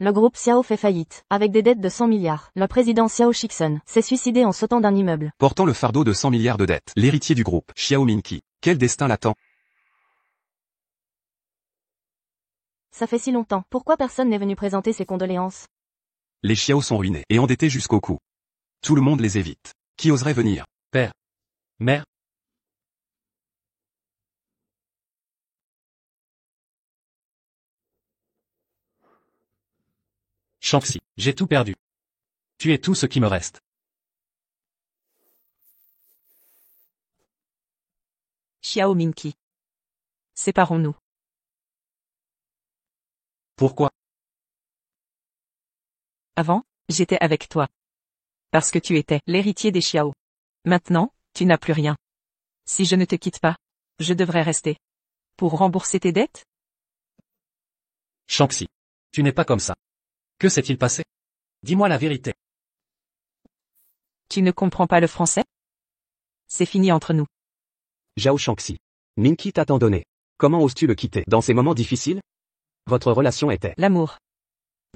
Le groupe Xiao fait faillite, avec des dettes de 100 milliards. Le président Xiao Shixun s'est suicidé en sautant d'un immeuble. Portant le fardeau de 100 milliards de dettes, l'héritier du groupe, Xiao Minqi. Quel destin l'attend? Ça fait si longtemps, pourquoi personne n'est venu présenter ses condoléances? Les Xiao sont ruinés et endettés jusqu'au cou. Tout le monde les évite. Qui oserait venir? Père. Mère. Shanxi, j'ai tout perdu. Tu es tout ce qui me reste. Xiao Minqi. Séparons-nous. Pourquoi? Avant, j'étais avec toi. Parce que tu étais l'héritier des Xiao. Maintenant, tu n'as plus rien. Si je ne te quitte pas, je devrais rester. Pour rembourser tes dettes? Shanxi. Tu n'es pas comme ça. Que s'est-il passé? Dis-moi la vérité. Tu ne comprends pas le français? C'est fini entre nous. Zhao Shanxi. Minqi t'a tant donné. Comment oses-tu le quitter dans ces moments difficiles? Votre relation était... L'amour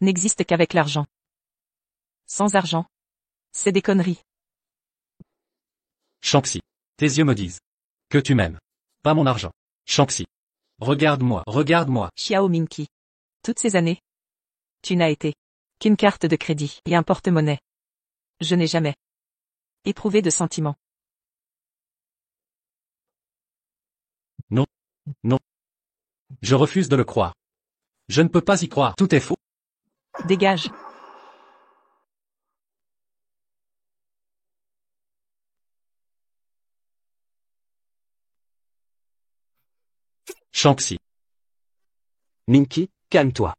n'existe qu'avec l'argent. Sans argent, c'est des conneries. Shanxi. Tes yeux me disent que tu m'aimes. Pas mon argent. Shanxi. Regarde-moi, regarde-moi. Xiao Minqi. Toutes ces années, tu n'as été qu'une carte de crédit et un porte-monnaie. Je n'ai jamais éprouvé de sentiments. Non. Non. Je refuse de le croire. Je ne peux pas y croire. Tout est faux. Dégage. Shanxi. Minqi, calme-toi.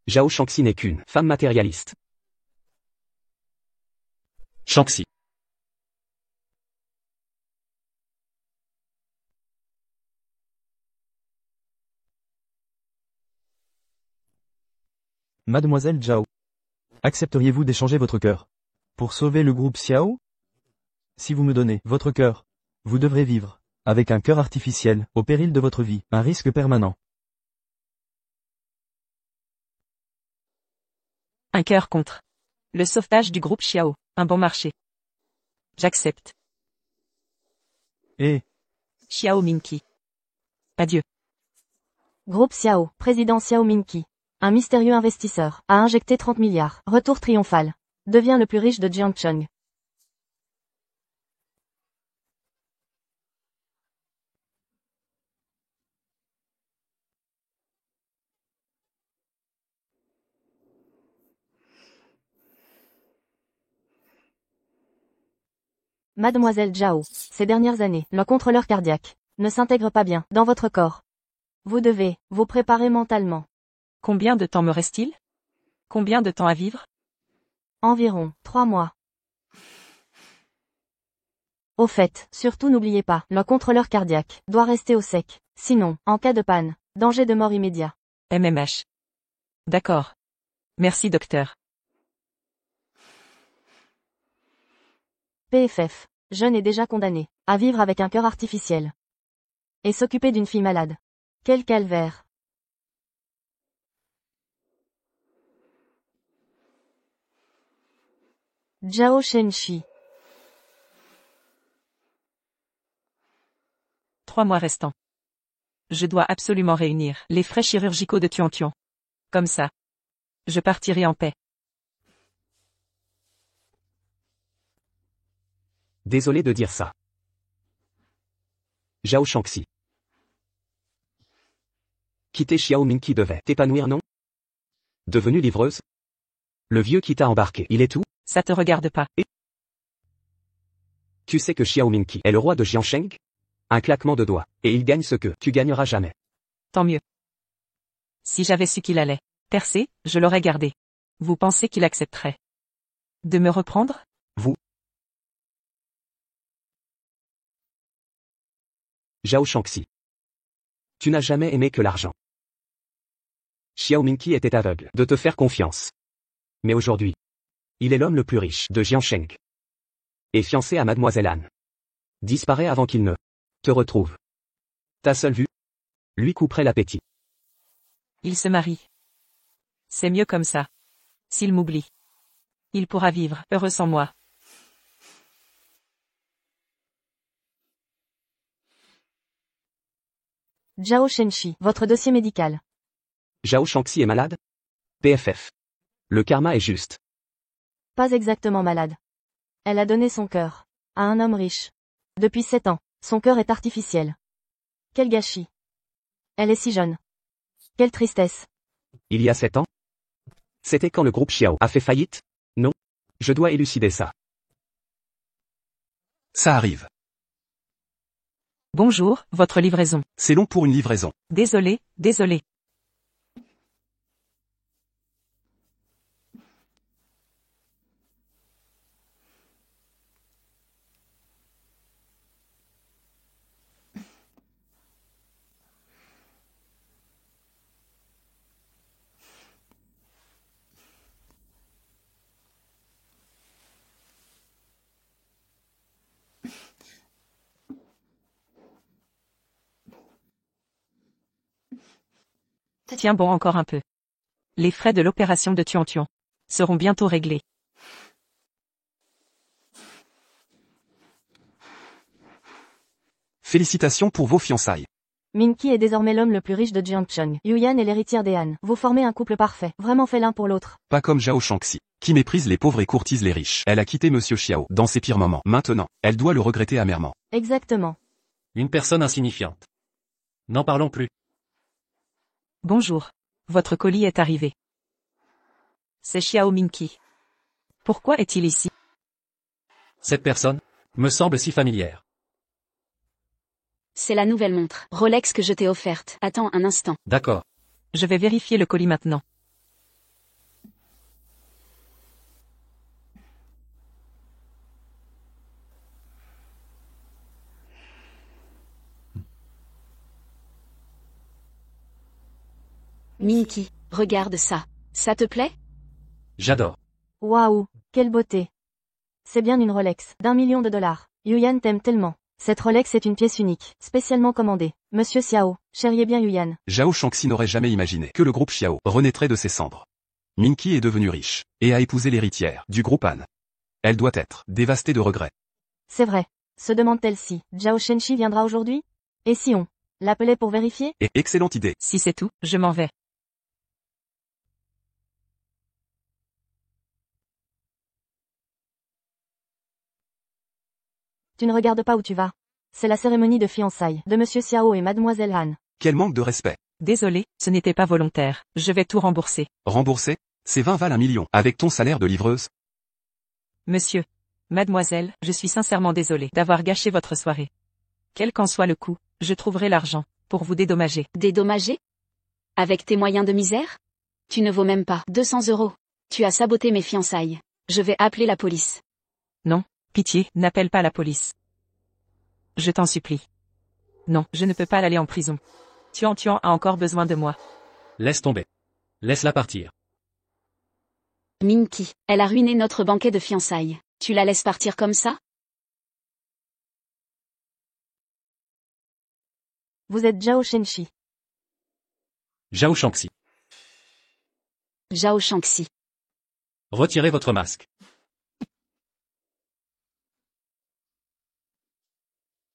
Zhao Shanxi n'est qu'une femme matérialiste. Shanxi. Mademoiselle Zhao. Accepteriez-vous d'échanger votre cœur pour sauver le groupe Xiao? Si vous me donnez votre cœur, vous devrez vivre avec un cœur artificiel, au péril de votre vie, un risque permanent. Un cœur contre le sauvetage du groupe Xiao, un bon marché. J'accepte. Et Xiao Minqi. Adieu. Groupe Xiao, président Xiao Minqi. Un mystérieux investisseur a injecté 30 milliards. Retour triomphal. Devient le plus riche de Jiangcheng. Mademoiselle Zhao, ces dernières années, le contrôleur cardiaque ne s'intègre pas bien dans votre corps. Vous devez vous préparer mentalement. Combien de temps me reste-t-il? Combien de temps à vivre? Environ 3 mois. Au fait, surtout n'oubliez pas, le contrôleur cardiaque doit rester au sec. Sinon, en cas de panne, danger de mort immédiat. MMH. D'accord. Merci docteur. PFF. Jeune est déjà condamné à vivre avec un cœur artificiel. Et s'occuper d'une fille malade. Quel calvaire. Zhao Shenshi. 3 mois restants. Je dois absolument réunir les frais chirurgicaux de Tuan. Comme ça, je partirai en paix. Désolé de dire ça. Zhao Shanxi. Quitter Xiao Minqi devait t'épanouir, non? Devenue livreuse? Le vieux qui t'a embarqué, il est où? Ça te regarde pas. Tu sais que Xiao Minqi est le roi de Jiangcheng? Un claquement de doigts, et il gagne ce que tu gagneras jamais. Tant mieux. Si j'avais su qu'il allait percer, je l'aurais gardé. Vous pensez qu'il accepterait de me reprendre? Vous. Zhao Shanxi. Tu n'as jamais aimé que l'argent. Xiao Minqi était aveugle de te faire confiance. Mais aujourd'hui, il est l'homme le plus riche de Jiangcheng. Et fiancé à Mademoiselle Anne. Disparaît avant qu'il ne te retrouve. Ta seule vue lui couperait l'appétit. Il se marie. C'est mieux comme ça. S'il m'oublie, il pourra vivre heureux sans moi. Zhao Shenxi, votre dossier médical. Zhao Shangxi est malade? PFF. Le karma est juste. Pas exactement malade. Elle a donné son cœur à un homme riche. Depuis 7 ans, son cœur est artificiel. Quel gâchis. Elle est si jeune. Quelle tristesse. Il y a 7 ans? C'était quand le groupe Xiao a fait faillite? Non. Je dois élucider ça. Ça arrive. Bonjour, votre livraison. C'est long pour une livraison. Désolé, désolé. Tiens bon encore un peu. Les frais de l'opération de Tuan seront bientôt réglés. Félicitations pour vos fiançailles. Minky est désormais l'homme le plus riche de Jiangcheng. Yuyan est l'héritière des Han. Vous formez un couple parfait, vraiment fait l'un pour l'autre. Pas comme Zhao Shangxi, qui méprise les pauvres et courtise les riches. Elle a quitté Monsieur Xiao dans ses pires moments. Maintenant, elle doit le regretter amèrement. Exactement. Une personne insignifiante. N'en parlons plus. Bonjour. Votre colis est arrivé. C'est Xiao Minky. Pourquoi est-il ici? Cette personne me semble si familière. C'est la nouvelle montre Rolex que je t'ai offerte. Attends un instant. D'accord. Je vais vérifier le colis maintenant. Minky, regarde ça. Ça te plaît? J'adore. Waouh, quelle beauté. C'est bien une Rolex, d'1 million de dollars. Yuyan t'aime tellement. Cette Rolex est une pièce unique, spécialement commandée. Monsieur Xiao, chériez bien Yuyan. Zhao Shangxi n'aurait jamais imaginé que le groupe Xiao renaîtrait de ses cendres. Minky est devenue riche, et a épousé l'héritière du groupe Han. Elle doit être dévastée de regrets. C'est vrai. Se demande-t-elle si Zhao Shenxi viendra aujourd'hui? Et si on l'appelait pour vérifier? Et excellente idée. Si c'est tout, je m'en vais. Tu ne regardes pas où tu vas. C'est la cérémonie de fiançailles de Monsieur Xiao et Mademoiselle Han. Quel manque de respect. Désolé, ce n'était pas volontaire. Je vais tout rembourser. Rembourser? C'est 20 valent 1 million. Avec ton salaire de livreuse? Monsieur, mademoiselle, je suis sincèrement désolé d'avoir gâché votre soirée. Quel qu'en soit le coût, je trouverai l'argent pour vous dédommager. Dédommagé? Avec tes moyens de misère? Tu ne vaux même pas 200 €. Tu as saboté mes fiançailles. Je vais appeler la police. Non, pitié, n'appelle pas la police. Je t'en supplie. Non, je ne peux pas aller en prison. Tuan a encore besoin de moi. Laisse tomber. Laisse-la partir. Minky, elle a ruiné notre banquet de fiançailles. Tu la laisses partir comme ça? Vous êtes Zhao Shenxi. Zhao Shangxi. Zhao Shangxi. Retirez votre masque.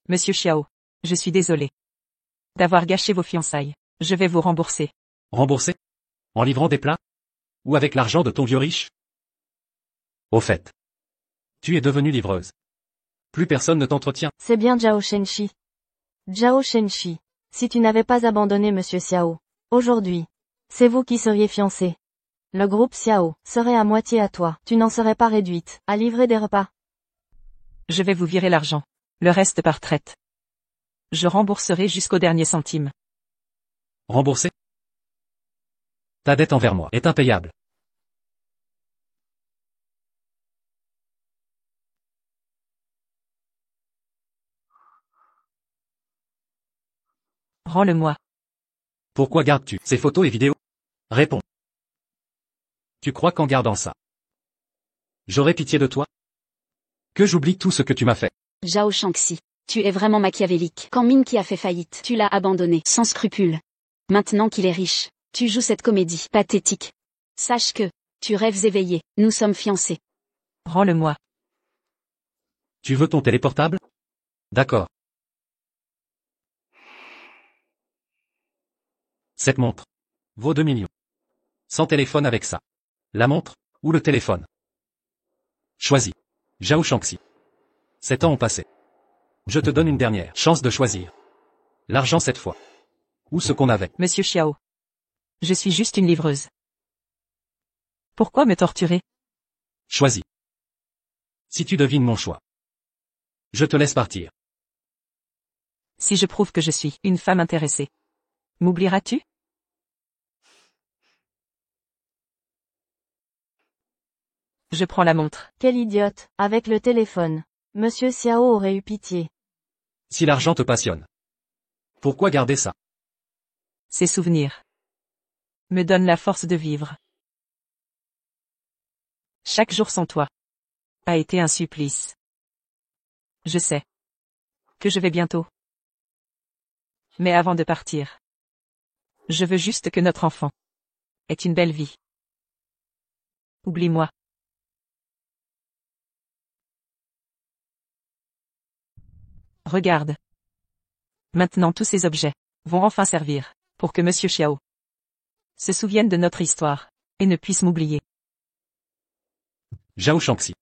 Monsieur Xiao, je suis désolé d'avoir gâché vos fiançailles. Je vais vous rembourser. Rembourser? En livrant des plats? Ou avec l'argent de ton vieux riche? Au fait, tu es devenue livreuse. Plus personne ne t'entretient. C'est bien Zhao Shenxi. Zhao Shenxi. Si tu n'avais pas abandonné Monsieur Xiao, aujourd'hui, c'est vous qui seriez fiancé. Le groupe Xiao serait à moitié à toi. Tu n'en serais pas réduite à livrer des repas. Je vais vous virer l'argent. Le reste par traite. Je rembourserai jusqu'au dernier centime. Rembourser? Ta dette envers moi est impayable. Rends-le-moi. Pourquoi gardes-tu ces photos et vidéos? Réponds. Tu crois qu'en gardant ça, j'aurai pitié de toi? Que j'oublie tout ce que tu m'as fait. Zhao Shangxi, tu es vraiment machiavélique. Quand Minky a fait faillite, tu l'as abandonné, sans scrupule. Maintenant qu'il est riche, tu joues cette comédie pathétique. Sache que, Tu rêves éveillé, nous sommes fiancés. Rends-le-moi. Tu veux ton téléportable? D'accord. Cette montre vaut 2 millions. Sans téléphone avec ça. La montre, ou le téléphone? Choisis. Zhao Shangxi. 7 ans ont passé. Je te donne une dernière chance de choisir. L'argent cette fois. Ou ce qu'on avait. Monsieur Xiao. Je suis juste une livreuse. Pourquoi me torturer? Choisis. Si tu devines mon choix, je te laisse partir. Si je prouve que je suis une femme intéressée, m'oublieras-tu? Je prends la montre. Quel idiote, avec le téléphone. Monsieur Xiao aurait eu pitié. Si l'argent te passionne, pourquoi garder ça? Ces souvenirs me donnent la force de vivre. Chaque jour sans toi a été un supplice. Je sais que je vais bientôt. Mais avant de partir, je veux juste que notre enfant ait une belle vie. Oublie-moi. Regarde. Maintenant tous ces objets vont enfin servir pour que Monsieur Xiao se souvienne de notre histoire et ne puisse m'oublier. Zhao Shangxi.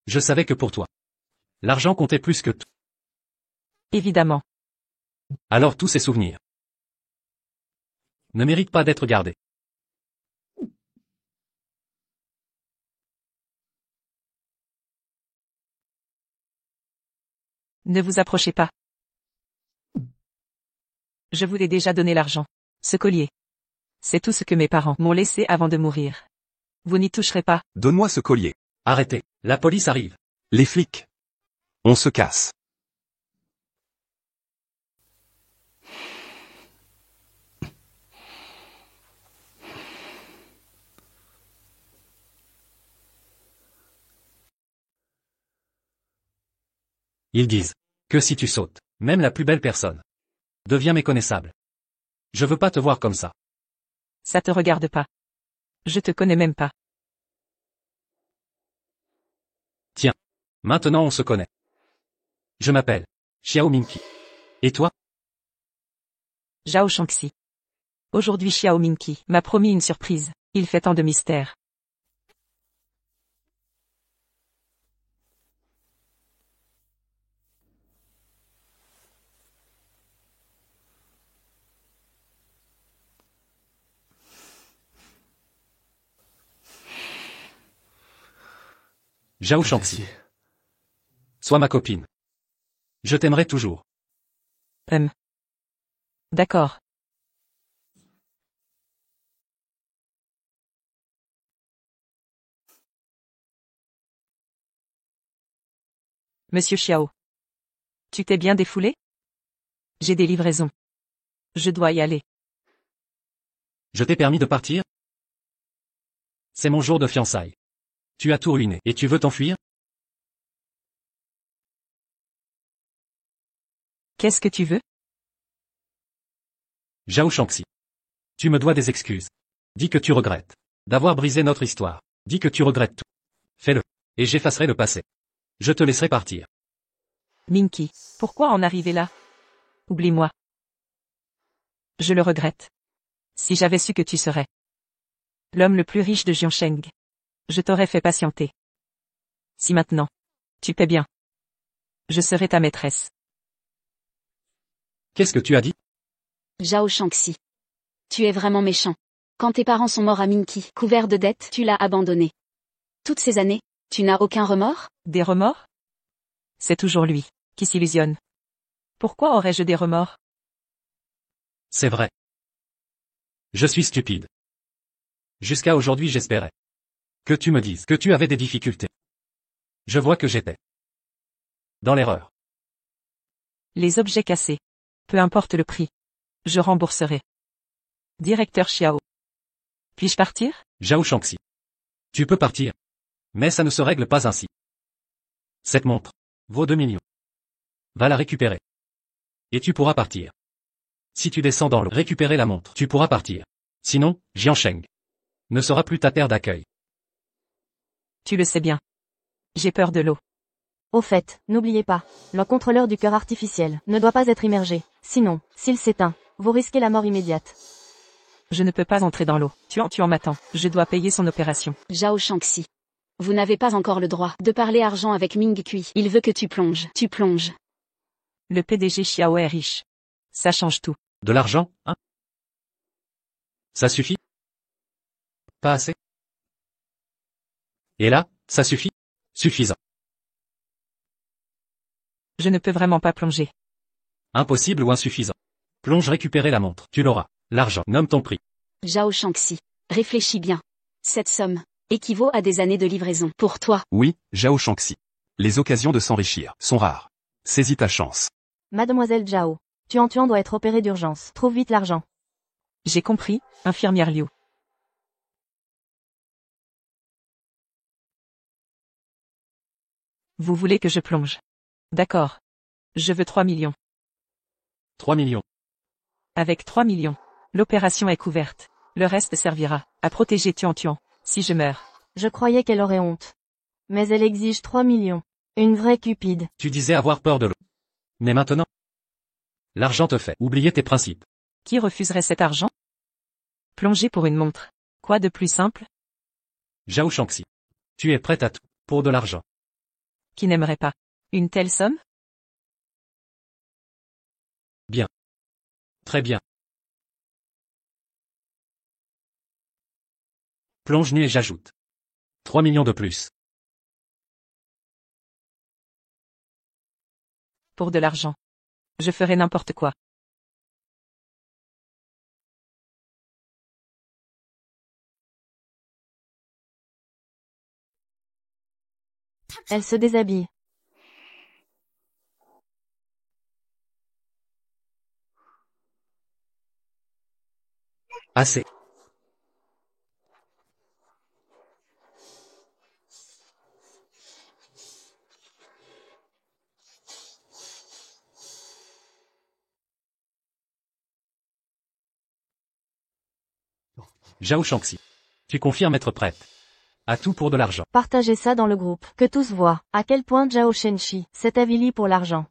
Je savais que pour toi, l'argent comptait plus que tout. Évidemment. Alors tous ces souvenirs ne méritent pas d'être gardés. Ne vous approchez pas. Je vous ai déjà donné l'argent. Ce collier. C'est tout ce que mes parents m'ont laissé avant de mourir. Vous n'y toucherez pas. Donne-moi ce collier. Arrêtez, la police arrive. Les flics. On se casse. Ils disent que si tu sautes, même la plus belle personne devient méconnaissable. Je veux pas te voir comme ça. Ça te regarde pas. Je te connais même pas. Tiens, maintenant on se connaît. Je m'appelle Xiao Mingqi. Et toi? Zhao Shangxi. Aujourd'hui Xiao Mingqi m'a promis une surprise. Il fait tant de mystère. Zhao Shangxi. Sois ma copine. Je t'aimerai toujours. D'accord. Monsieur Xiao. Tu t'es bien défoulé? J'ai des livraisons. Je dois y aller. Je t'ai permis de partir? C'est mon jour de fiançailles. Tu as tout ruiné et tu veux t'enfuir? Qu'est-ce que tu veux? Zhao Shangxi. Tu me dois des excuses. Dis que tu regrettes d'avoir brisé notre histoire. Dis que tu regrettes tout. Fais-le. Et j'effacerai le passé. Je te laisserai partir. Mingqi, pourquoi en arriver là? Oublie-moi. Je le regrette. Si j'avais su que tu serais l'homme le plus riche de Jiansheng, je t'aurais fait patienter. Si maintenant, tu paies bien, je serai ta maîtresse. Qu'est-ce que tu as dit? Zhao Shangxi. Tu es vraiment méchant. Quand tes parents sont morts à Minqui, couverts de dettes, tu l'as abandonné. Toutes ces années, tu n'as aucun remords? Des remords? C'est toujours lui qui s'illusionne. Pourquoi aurais-je des remords? C'est vrai. Je suis stupide. Jusqu'à aujourd'hui j'espérais que tu me dises que tu avais des difficultés. Je vois que j'étais dans l'erreur. Les objets cassés. Peu importe le prix. Je rembourserai. Directeur Xiao. Puis-je partir? Zhao Shangxi. Tu peux partir. Mais ça ne se règle pas ainsi. Cette montre vaut 2 millions. Va la récupérer. Et tu pourras partir. Si tu descends dans l'eau, récupérer la montre, tu pourras partir. Sinon, Jiansheng ne sera plus ta terre d'accueil. Tu le sais bien. J'ai peur de l'eau. Au fait, n'oubliez pas, le contrôleur du cœur artificiel ne doit pas être immergé. Sinon, s'il s'éteint, vous risquez la mort immédiate. Je ne peux pas entrer dans l'eau. Tuan m'attend. Je dois payer son opération. Zhao Shangxi. Vous n'avez pas encore le droit de parler argent avec Ming Kui. Il veut que tu plonges. Tu plonges. Le PDG Xiao est riche. Ça change tout. De l'argent, hein? Ça suffit? Pas assez? Et là, ça suffit? Suffisant. Je ne peux vraiment pas plonger. Impossible ou insuffisant. Plonge récupérer la montre. Tu l'auras. L'argent, nomme ton prix. Zhao Shangxi. Réfléchis bien. Cette somme équivaut à des années de livraison. Pour toi. Oui, Zhao Shangxi. Les occasions de s'enrichir sont rares. Saisis ta chance. Mademoiselle Zhao. Tuan doit être opéré d'urgence. Trouve vite l'argent. J'ai compris, infirmière Liu. Vous voulez que je plonge? D'accord. Je veux 3 millions. 3 millions. Avec 3 millions, l'opération est couverte. Le reste servira à protéger Tuan, si je meurs. Je croyais qu'elle aurait honte. Mais elle exige 3 millions. Une vraie cupide. Tu disais avoir peur de l'eau. Mais maintenant, l'argent te fait oublier tes principes. Qui refuserait cet argent? Plonger pour une montre. Quoi de plus simple? Zhao Shangxi. Tu es prête à tout, pour de l'argent. Qui n'aimerait pas une telle somme? Bien. Très bien. Plonge nu et j'ajoute 3 millions de plus. Pour de l'argent. Je ferai n'importe quoi. Elle se déshabille. Assez. Zhao Shangxi. Tu confirmes être prête. À tout pour de l'argent. Partagez ça dans le groupe, que tous voient à quel point Zhao Shenshi s'est avili pour l'argent.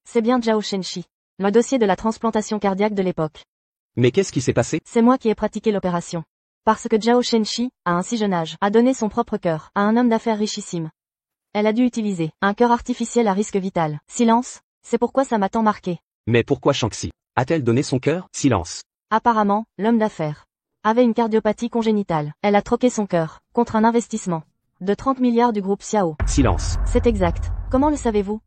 C'est bien Zhao Shenshi. Le dossier de la transplantation cardiaque de l'époque. Mais qu'est-ce qui s'est passé? C'est moi qui ai pratiqué l'opération. Parce que Zhao Shenshi, à un si jeune âge, a donné son propre cœur à un homme d'affaires richissime. Elle a dû utiliser un cœur artificiel à risque vital. Silence, c'est pourquoi ça m'a tant marqué. Mais pourquoi Shangxi a-t-elle donné son cœur? Silence. Apparemment, l'homme d'affaires avait une cardiopathie congénitale. Elle a troqué son cœur contre un investissement de 30 milliards du groupe Xiao. Silence. C'est exact. Comment le savez-vous?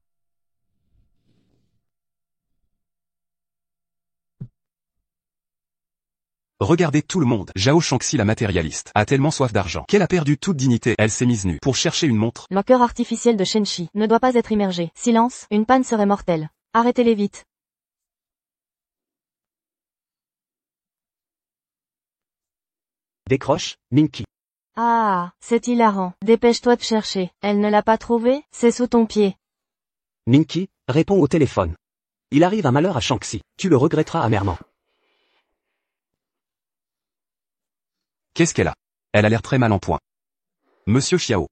Regardez tout le monde. Zhao Shangxi la matérialiste a tellement soif d'argent qu'elle a perdu toute dignité. Elle s'est mise nue pour chercher une montre. Le cœur artificiel de Shenshi ne doit pas être immergé. Silence, une panne serait mortelle. Arrêtez-les vite. Décroche, Minky. Ah, c'est hilarant. Dépêche-toi de chercher. Elle ne l'a pas trouvé? C'est sous ton pied. Minky, réponds au téléphone. Il arrive un malheur à Shangxi. Tu le regretteras amèrement. Qu'est-ce qu'elle a? Elle a l'air très mal en point. Monsieur Xiao.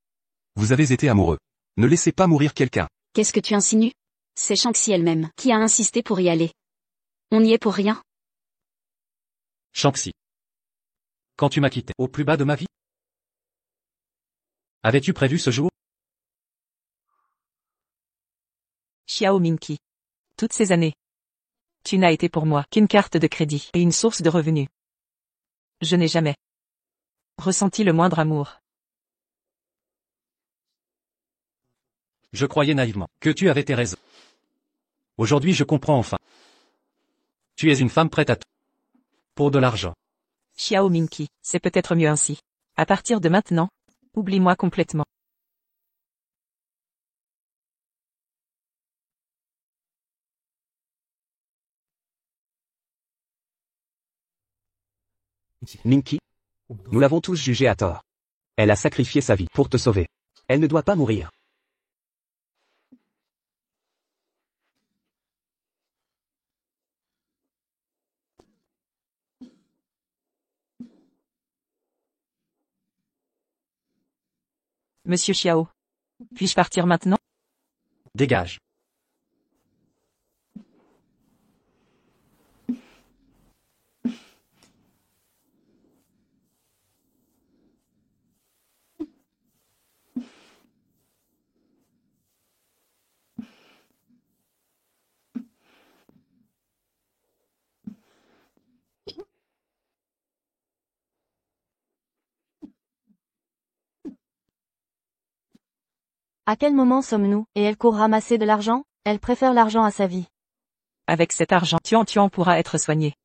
Vous avez été amoureux. Ne laissez pas mourir quelqu'un. Qu'est-ce que tu insinues? C'est Shangxi elle-même qui a insisté pour y aller. On n'y est pour rien. Shangxi. Quand tu m'as quitté au plus bas de ma vie? Avais-tu prévu ce jour? Xiao Minky. Toutes ces années. Tu n'as été pour moi qu'une carte de crédit et une source de revenus. Je n'ai jamais ressenti le moindre amour. Je croyais naïvement que tu avais tes raisons. Aujourd'hui je comprends enfin. Tu es une femme prête à tout. Pour de l'argent. Xiao Minky, c'est peut-être mieux ainsi. À partir de maintenant, oublie-moi complètement. Minky. Nous l'avons tous jugée à tort. Elle a sacrifié sa vie pour te sauver. Elle ne doit pas mourir. Monsieur Xiao. Puis-je partir maintenant? Dégage. À quel moment sommes-nous, et elle court ramasser de l'argent? Elle préfère l'argent à sa vie. Avec cet argent, Tuan pourra être soigné.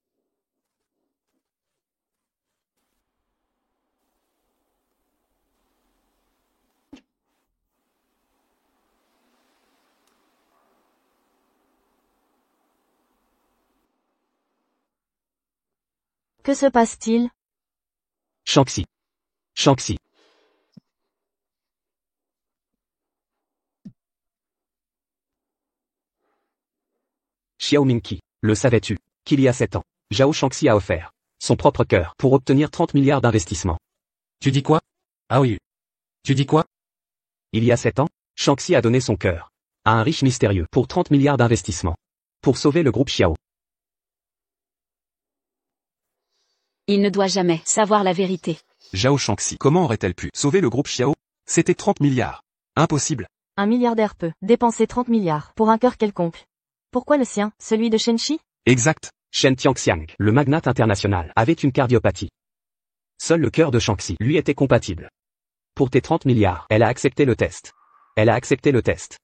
Que se passe-t-il? Shanxi. Shanxi. Xiao Mingqi, le savais-tu, qu'il y a 7 ans, Zhao Shanxi a offert son propre cœur pour obtenir 30 milliards d'investissements. Tu dis quoi? Ah oui. Tu dis quoi? Il y a 7 ans, Shanxi a donné son cœur à un riche mystérieux pour 30 milliards d'investissements. Pour sauver le groupe Xiao. Il ne doit jamais savoir la vérité. Zhao Shanxi. Comment aurait-elle pu sauver le groupe Xiao? C'était 30 milliards. Impossible. Un milliardaire peut dépenser 30 milliards pour un cœur quelconque. Pourquoi le sien, celui de Shenxi? Exact. Shen Tianxiang, le magnate international, avait une cardiopathie. Seul le cœur de Shanxi lui était compatible. Pour tes 30 milliards, elle a accepté le test. Elle a accepté le test.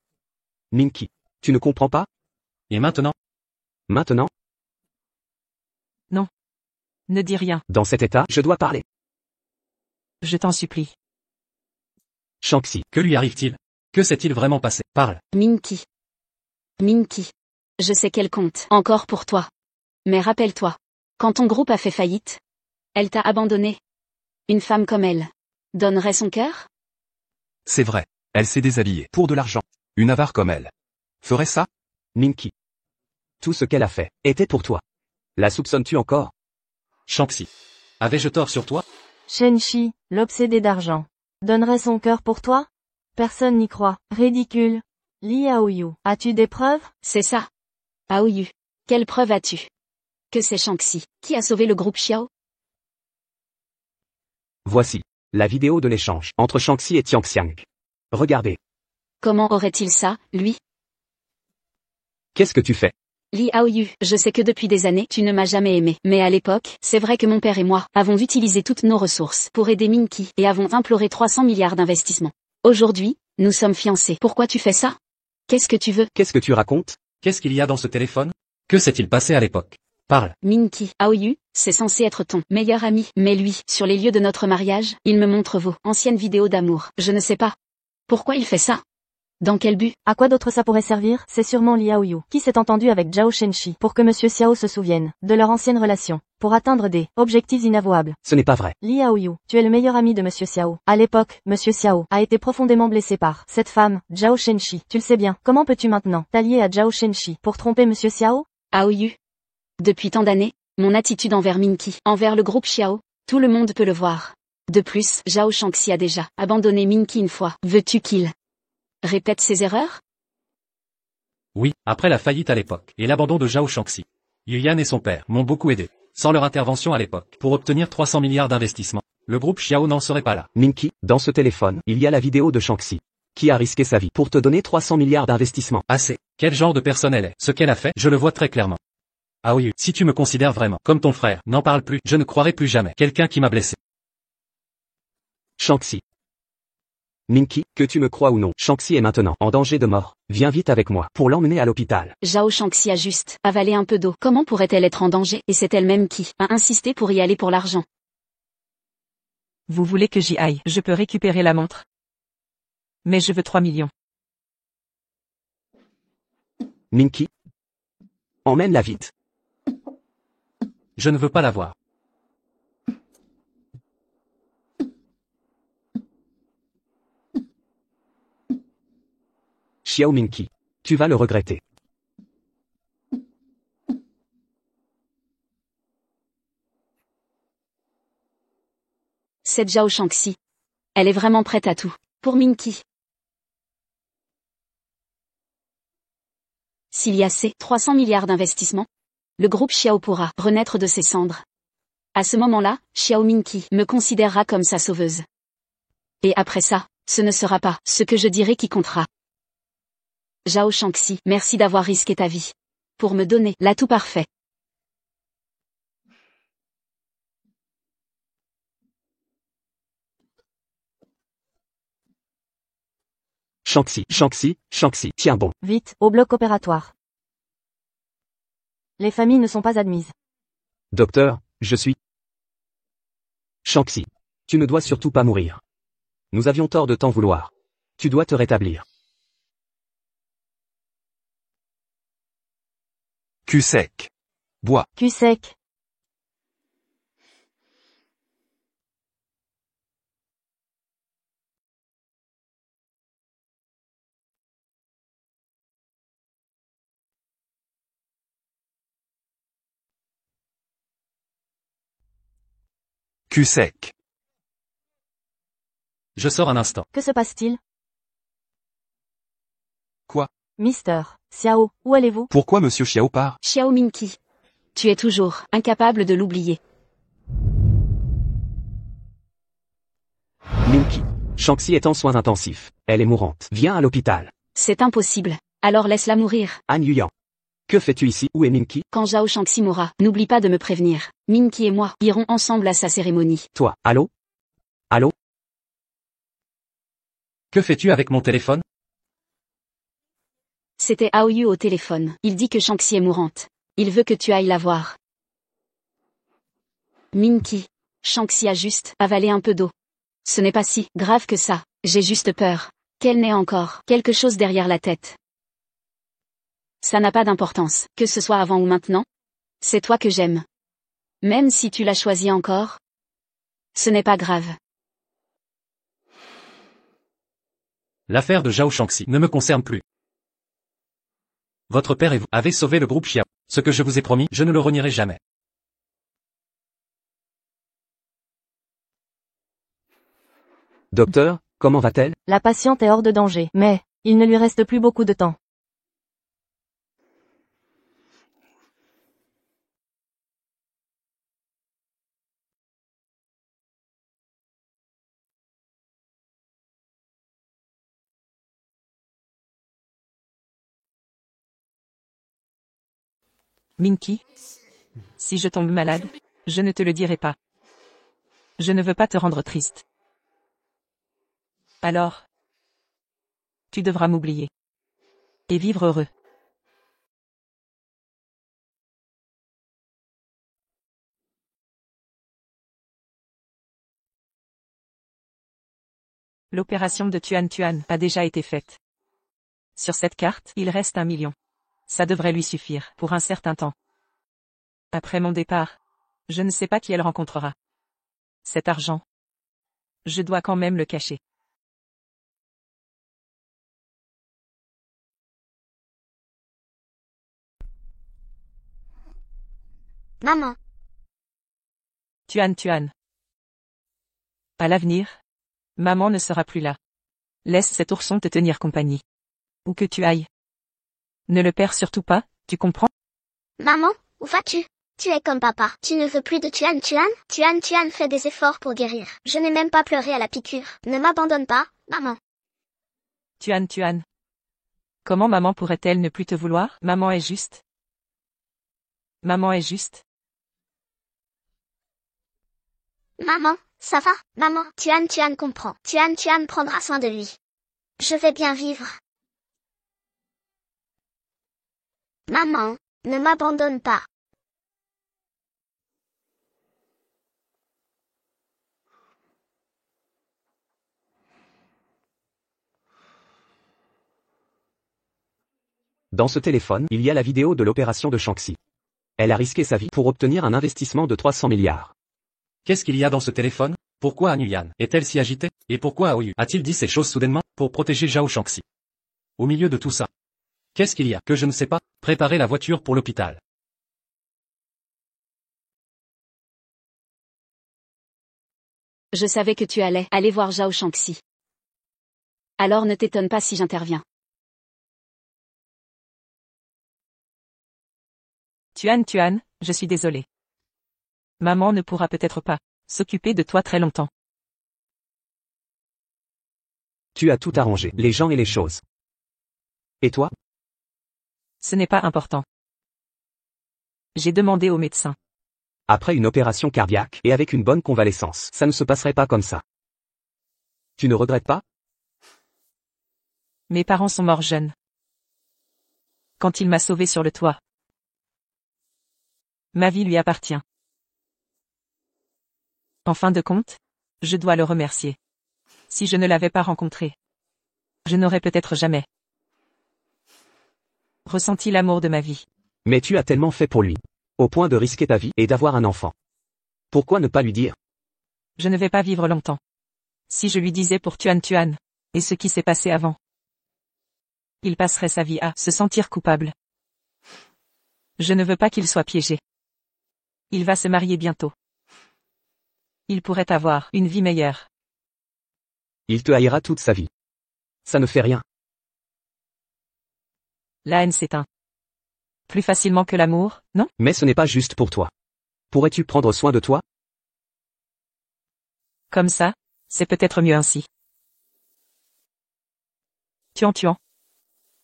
Mingqi, tu ne comprends pas? Et maintenant? Maintenant, Non. Ne dis rien, dans cet état, je dois parler. je t'en supplie. Shanxi, Que lui arrive-t-il? Que s'est-il vraiment passé? Parle. Mingqi. Mingqi. Je sais qu'elle compte encore pour toi. Mais rappelle-toi. Quand ton groupe a fait faillite, elle t'a abandonné. Une femme comme elle donnerait son cœur? C'est vrai. Elle s'est déshabillée pour de l'argent. Une avare comme elle ferait ça? Mingqi. Tout ce qu'elle a fait était pour toi. La soupçonnes-tu encore? Shanxi. Avais-je tort sur toi? Shenxi, l'obsédé d'argent, donnerait son cœur pour toi? Personne n'y croit. Ridicule. Li Aoyu, as-tu des preuves? C'est ça. Aoyu. Quelle preuve as-tu? Que c'est Shanxi qui a sauvé le groupe Xiao? Voici la vidéo de l'échange entre Shanxi et Tianxiang. Regardez. Comment aurait-il ça, lui? Qu'est-ce que tu fais? Li Aoyu, je sais que depuis des années, tu ne m'as jamais aimé. Mais à l'époque, c'est vrai que mon père et moi avons utilisé toutes nos ressources pour aider Mingqi et avons imploré 300 milliards d'investissements. Aujourd'hui, nous sommes fiancés. Pourquoi tu fais ça? Qu'est-ce que tu veux? Qu'est-ce que tu racontes? Qu'est-ce qu'il y a dans ce téléphone? Que s'est-il passé à l'époque? Parle. Mingqi, Aoyu, c'est censé être ton meilleur ami. Mais lui, sur les lieux de notre mariage, il me montre vos anciennes vidéos d'amour. Je ne sais pas. Pourquoi il fait ça? Dans quel but? À quoi d'autre ça pourrait servir? C'est sûrement Li Aoyu qui s'est entendu avec Zhao Shenxi pour que Monsieur Xiao se souvienne de leur ancienne relation, pour atteindre des objectifs inavouables. Ce n'est pas vrai. Li Aoyu, tu es le meilleur ami de Monsieur Xiao. À l'époque, Monsieur Xiao a été profondément blessé par cette femme, Zhao Shenxi. Tu le sais bien. Comment peux-tu maintenant t'allier à Zhao Shenxi pour tromper Monsieur Xiao? Aoyu. Depuis tant d'années, mon attitude envers Mingqi, envers le groupe Xiao, tout le monde peut le voir. De plus, Zhao Shanxi a déjà abandonné Mingqi une fois. Veux-tu qu'il répète ses erreurs? Oui, après la faillite à l'époque et l'abandon de Zhao Shanxi. Yuyan et son père m'ont beaucoup aidé. Sans leur intervention à l'époque, pour obtenir 300 milliards d'investissements, le groupe Xiao n'en serait pas là. Mingqi, dans ce téléphone, il y a la vidéo de Shanxi, qui a risqué sa vie pour te donner 300 milliards d'investissements. Assez. Quel genre de personne elle est? Ce qu'elle a fait, je le vois très clairement. Ah oui, si tu me considères vraiment comme ton frère, n'en parle plus, je ne croirai plus jamais quelqu'un qui m'a blessé. Shanxi. Mingqi, que tu me crois ou non, Shanxi est maintenant en danger de mort. Viens vite avec moi pour l'emmener à l'hôpital. Zhao Shanxi a juste avalé un peu d'eau. Comment pourrait-elle être en danger? Et c'est elle-même qui a insisté pour y aller pour l'argent. Vous voulez que j'y aille? Je peux récupérer la montre. Mais je veux 3 millions. Mingqi. Emmène-la vite. Je ne veux pas la voir. Xiao Mingqi. Tu vas le regretter. C'est Zhao Shanxi. Elle est vraiment prête à tout pour Minky. S'il y a ces 300 milliards d'investissements, le groupe Xiao pourra renaître de ses cendres. À ce moment-là, Xiao Minky me considérera comme sa sauveuse. Et après ça, ce ne sera pas ce que je dirai qui comptera. Zhao Shangxi, merci d'avoir risqué ta vie pour me donner l'atout parfait. Shangxi, tiens bon. Vite, au bloc opératoire. Les familles ne sont pas admises. Docteur, je suis... Shangxi, tu ne dois surtout pas mourir. Nous avions tort de t'en vouloir. Tu dois te rétablir. Cul sec. Bois. Cul sec. Cul sec. Je sors un instant. Que se passe-t-il? Quoi? Mister Xiao, où allez-vous? Pourquoi Monsieur Xiao part? Xiao Minky. Tu es toujours incapable de l'oublier. Minky. Shangxi est en soins intensifs. Elle est mourante. Viens à l'hôpital. C'est impossible. Alors laisse-la mourir. Han Yuyan. Que fais-tu ici? Où est Minky? Quand Zhao Shangxi mourra, n'oublie pas de me prévenir. Minky et moi irons ensemble à sa cérémonie. Toi, allô? Allô? Que fais-tu avec mon téléphone? C'était Aoyu au téléphone. Il dit que Shangxi est mourante. Il veut que tu ailles la voir. Minky. Shangxi a juste avalé un peu d'eau. Ce n'est pas si grave que ça. J'ai juste peur qu'elle n'ait encore quelque chose derrière la tête. Ça n'a pas d'importance, que ce soit avant ou maintenant. C'est toi que j'aime. Même si tu l'as choisi encore. Ce n'est pas grave. L'affaire de Zhao Shangxi ne me concerne plus. Votre père et vous avez sauvé le groupe Xiao. Ce que je vous ai promis, je ne le renierai jamais. Docteur, comment va-t-elle? La patiente est hors de danger, mais il ne lui reste plus beaucoup de temps. Minky, si je tombe malade, je ne te le dirai pas. Je ne veux pas te rendre triste. Alors, tu devras m'oublier. Et vivre heureux. L'opération de Tuan Tuan a déjà été faite. Sur cette carte, il reste 1 million. Ça devrait lui suffire, pour un certain temps. Après mon départ, je ne sais pas qui elle rencontrera. Cet argent, je dois quand même le cacher. Maman. Tuan Tuan. À l'avenir, maman ne sera plus là. Laisse cet ourson te tenir compagnie. Où que tu ailles. Ne le perds surtout pas, tu comprends? Maman, où vas-tu? Tu es comme papa. Tu ne veux plus de Tuan Tuan? Tuan Tuan fait des efforts pour guérir. Je n'ai même pas pleuré à la piqûre. Ne m'abandonne pas, maman. Tuan Tuan. Comment maman pourrait-elle ne plus te vouloir? Maman est juste. Maman est juste. Maman, ça va? Maman, Tuan Tuan comprend. Tuan Tuan prendra soin de lui. Je vais bien vivre. Maman, ne m'abandonne pas. Dans ce téléphone, il y a la vidéo de l'opération de Shangxi. Elle a risqué sa vie pour obtenir un investissement de 300 milliards. Qu'est-ce qu'il y a dans ce téléphone? Pourquoi Han Yuyan est-elle si agitée? Et pourquoi Aoyu a-t-il dit ces choses soudainement? Pour protéger Zhao Shangxi. Au milieu de tout ça. Qu'est-ce qu'il y a que je ne sais pas? Préparer la voiture pour l'hôpital. Je savais que tu allais aller voir Zhao Shangxi. Alors ne t'étonne pas si j'interviens. Tuan, je suis désolé. Maman ne pourra peut-être pas s'occuper de toi très longtemps. Tu as tout arrangé, les gens et les choses. Et toi? Ce n'est pas important. J'ai demandé au médecin. Après une opération cardiaque et avec une bonne convalescence, ça ne se passerait pas comme ça. Tu ne regrettes pas? Mes parents sont morts jeunes. Quand il m'a sauvé sur le toit. Ma vie lui appartient. En fin de compte, je dois le remercier. Si je ne l'avais pas rencontré, je n'aurais peut-être jamais ressenti l'amour de ma vie. Mais tu as tellement fait pour lui. Au point de risquer ta vie et d'avoir un enfant. Pourquoi ne pas lui dire? Je ne vais pas vivre longtemps. Si je lui disais pour Tuan, et ce qui s'est passé avant, il passerait sa vie à se sentir coupable. Je ne veux pas qu'il soit piégé. Il va se marier bientôt. Il pourrait avoir une vie meilleure. Il te haïra toute sa vie. Ça ne fait rien. La haine s'éteint plus facilement que l'amour, non? Mais ce n'est pas juste pour toi. Pourrais-tu prendre soin de toi? Comme ça, c'est peut-être mieux ainsi. Tuan.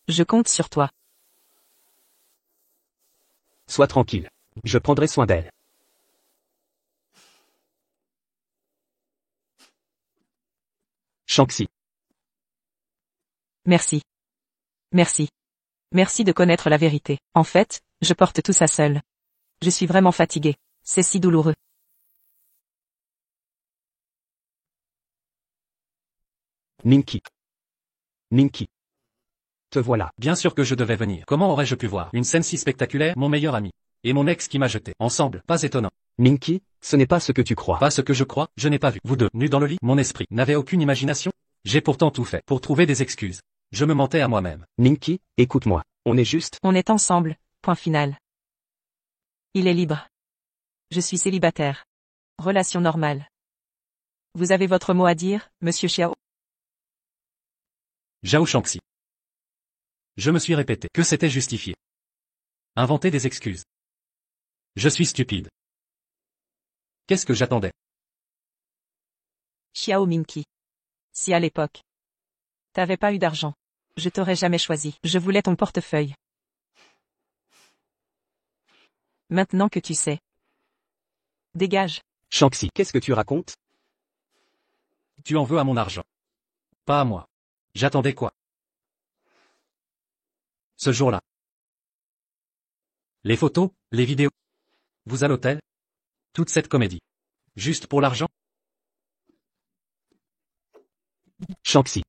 Je compte sur toi. Sois tranquille. Je prendrai soin d'elle. Shanxi. Merci. Merci de connaître la vérité. En fait, je porte tout ça seul. Je suis vraiment fatigué. C'est si douloureux. Minky. Te voilà. Bien sûr que je devais venir. Comment aurais-je pu voir une scène si spectaculaire, mon meilleur ami et mon ex qui m'a jeté ensemble? Pas étonnant. Minky, ce n'est pas ce que tu crois. Pas ce que je crois, je n'ai pas vu. Vous deux, nus dans le lit, mon esprit n'avait aucune imagination. J'ai pourtant tout fait pour trouver des excuses. Je me mentais à moi-même. Minky, écoute-moi. On est juste. On est ensemble, point final. Il est libre. Je suis célibataire. Relation normale. Vous avez votre mot à dire, monsieur Xiao? Zhao Shanxi. Je me suis répété que c'était justifié. Inventer des excuses. Je suis stupide. Qu'est-ce que j'attendais? Xiao Minky. Si à l'époque, t'avais pas eu d'argent, je t'aurais jamais choisi. Je voulais ton portefeuille. Maintenant que tu sais. Dégage. Shanxi, qu'est-ce que tu racontes? Tu en veux à mon argent. Pas à moi. J'attendais quoi? Ce jour-là. Les photos, les vidéos. Vous à l'hôtel? Toute cette comédie. Juste pour l'argent? Shanxi.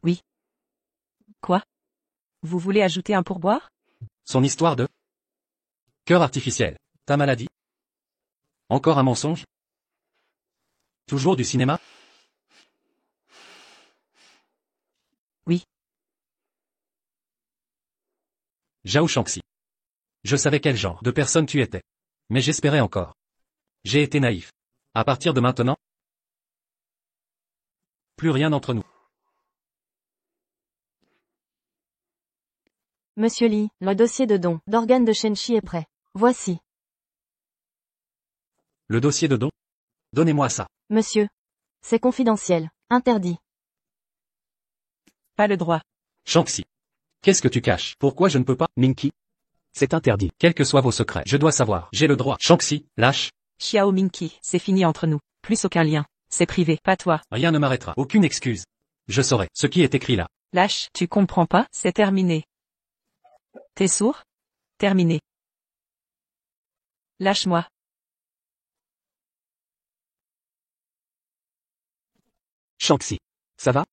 Oui. Quoi? Vous voulez ajouter un pourboire? Son histoire de cœur artificiel. Ta maladie? Encore un mensonge? Toujours du cinéma? Oui. Zhao Shanxi. Je savais quel genre de personne tu étais. Mais j'espérais encore. J'ai été naïf. À partir de maintenant, plus rien entre nous. Monsieur Li, le dossier de don d'organes de Shenchi est prêt. Voici. Le dossier de don? Donnez-moi ça. Monsieur. C'est confidentiel. Interdit. Pas le droit. Shanxi. Qu'est-ce que tu caches? Pourquoi je ne peux pas? Minky. C'est interdit. Quels que soient vos secrets, je dois savoir. J'ai le droit. Shanxi, lâche. Xiao Minky, c'est fini entre nous. Plus aucun lien. C'est privé, pas toi. Rien ne m'arrêtera. Aucune excuse. Je saurai ce qui est écrit là. Lâche, tu comprends pas? C'est terminé. T'es sourd? Terminé. Lâche-moi. Shanxi. Ça va?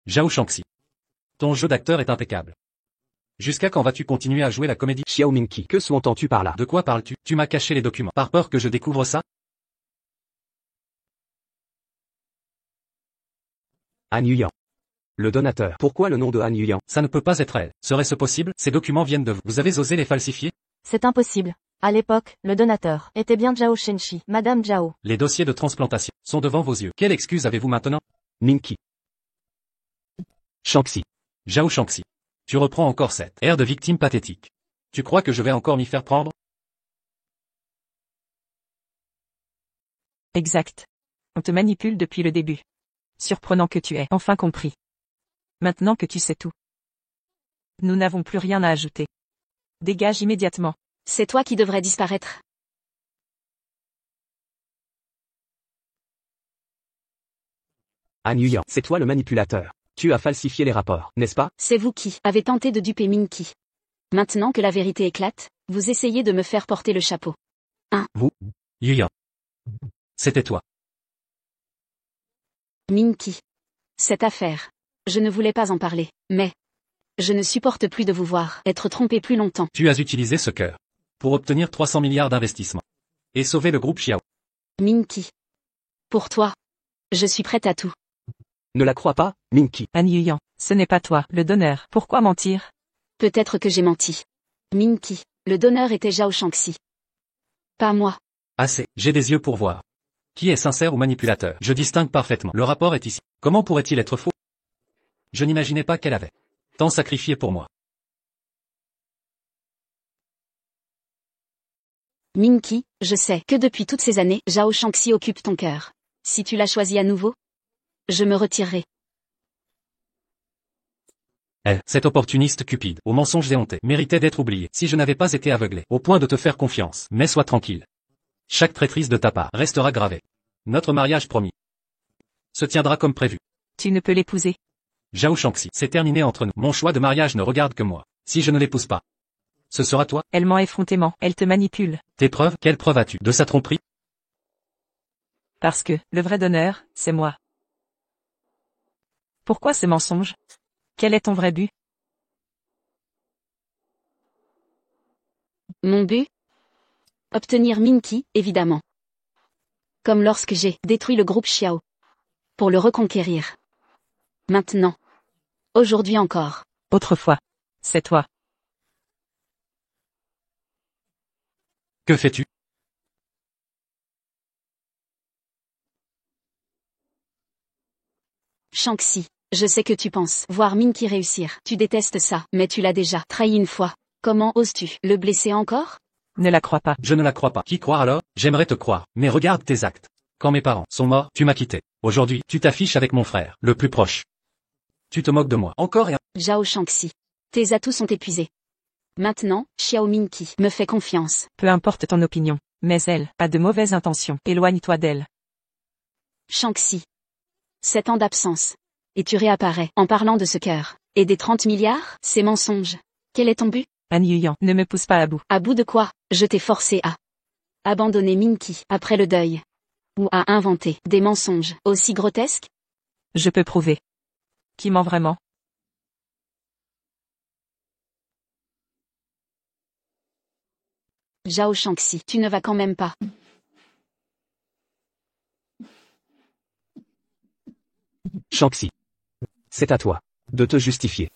Zhao Shanxi. Ton jeu d'acteur est impeccable. Jusqu'à quand vas-tu continuer à jouer la comédie? Xiao Minky, que sous-entends-tu par là? De quoi parles-tu? Tu m'as caché les documents. Par peur que je découvre ça? À New York. Le donateur. Pourquoi le nom de Han Yuyan? Ça ne peut pas être elle. Serait-ce possible? Ces documents viennent de vous. Vous avez osé les falsifier? C'est impossible. À l'époque, le donateur était bien Zhao Shenxi, Madame Zhao. Les dossiers de transplantation sont devant vos yeux. Quelle excuse avez-vous maintenant? Minky. Shanxi. Zhao Shanxi. Tu reprends encore cette air de victime pathétique. Tu crois que je vais encore m'y faire prendre? Exact. On te manipule depuis le début. Surprenant que tu aies enfin compris. Maintenant que tu sais tout. Nous n'avons plus rien à ajouter. Dégage immédiatement. C'est toi qui devrais disparaître. Han Yuyan, c'est toi le manipulateur. Tu as falsifié les rapports, n'est-ce pas? C'est vous qui avez tenté de duper Minky. Maintenant que la vérité éclate, vous essayez de me faire porter le chapeau. Yuyan. C'était toi. Minky. Cette affaire. Je ne voulais pas en parler, mais je ne supporte plus de vous voir être trompé plus longtemps. Tu as utilisé ce cœur pour obtenir 300 milliards d'investissements et sauver le groupe Xiao. Minky. Pour toi, je suis prête à tout. Ne la crois pas, Minky. Han Yuyan, ce n'est pas toi, le donneur. Pourquoi mentir? Peut-être que j'ai menti. Minky, le donneur était Zhao Shanxi. Pas moi. Assez, j'ai des yeux pour voir. Qui est sincère ou manipulateur? Je distingue parfaitement. Le rapport est ici. Comment pourrait-il être faux? Je n'imaginais pas qu'elle avait tant sacrifié pour moi. Minky, je sais que depuis toutes ces années, Zhao Shanxi occupe ton cœur. Si tu l'as choisi à nouveau, je me retirerai. Elle, cette opportuniste cupide, aux mensonges éhontés, méritait d'être oubliée. Si je n'avais pas été aveuglé, au point de te faire confiance, mais sois tranquille. Chaque traîtrise de ta part restera gravée. Notre mariage promis se tiendra comme prévu. Tu ne peux l'épouser. Zhao Shanxi, c'est terminé entre nous. Mon choix de mariage ne regarde que moi. Si je ne l'épouse pas, ce sera toi. Elle ment effrontément, elle te manipule. Tes preuves, quelles preuves as-tu de sa tromperie? Parce que, le vrai donneur, c'est moi. Pourquoi ces mensonges? Quel est ton vrai but? Mon but? Obtenir Minky, évidemment. Comme lorsque j'ai détruit le groupe Xiao. Pour le reconquérir. Maintenant. Aujourd'hui encore. Autrefois. C'est toi. Que fais-tu? Shanxi, je sais que tu penses voir Minky réussir. Tu détestes ça, mais tu l'as déjà trahi une fois. Comment oses-tu le blesser encore? Ne la crois pas. Je ne la crois pas. Qui croire alors? J'aimerais te croire. Mais regarde tes actes. Quand mes parents sont morts, tu m'as quitté. Aujourd'hui, tu t'affiches avec mon frère, le plus proche. Tu te moques de moi. Encore et Zhao Shanxi. Tes atouts sont épuisés. Maintenant, Xiao Minky me fait confiance. Peu importe ton opinion. Mais elle a de mauvaises intentions. Éloigne-toi d'elle. Shanxi. 7 ans d'absence. Et tu réapparais en parlant de ce cœur. Et des 30 milliards? C'est mensonge. Quel est ton but? Han Yuyan, ne me pousse pas à bout. À bout de quoi? Je t'ai forcé à abandonner Minky après le deuil. Ou à inventer des mensonges aussi grotesques? Je peux prouver. Qui ment vraiment? Zhao Shanxi, tu ne vas quand même pas. Shanxi. C'est à toi de te justifier.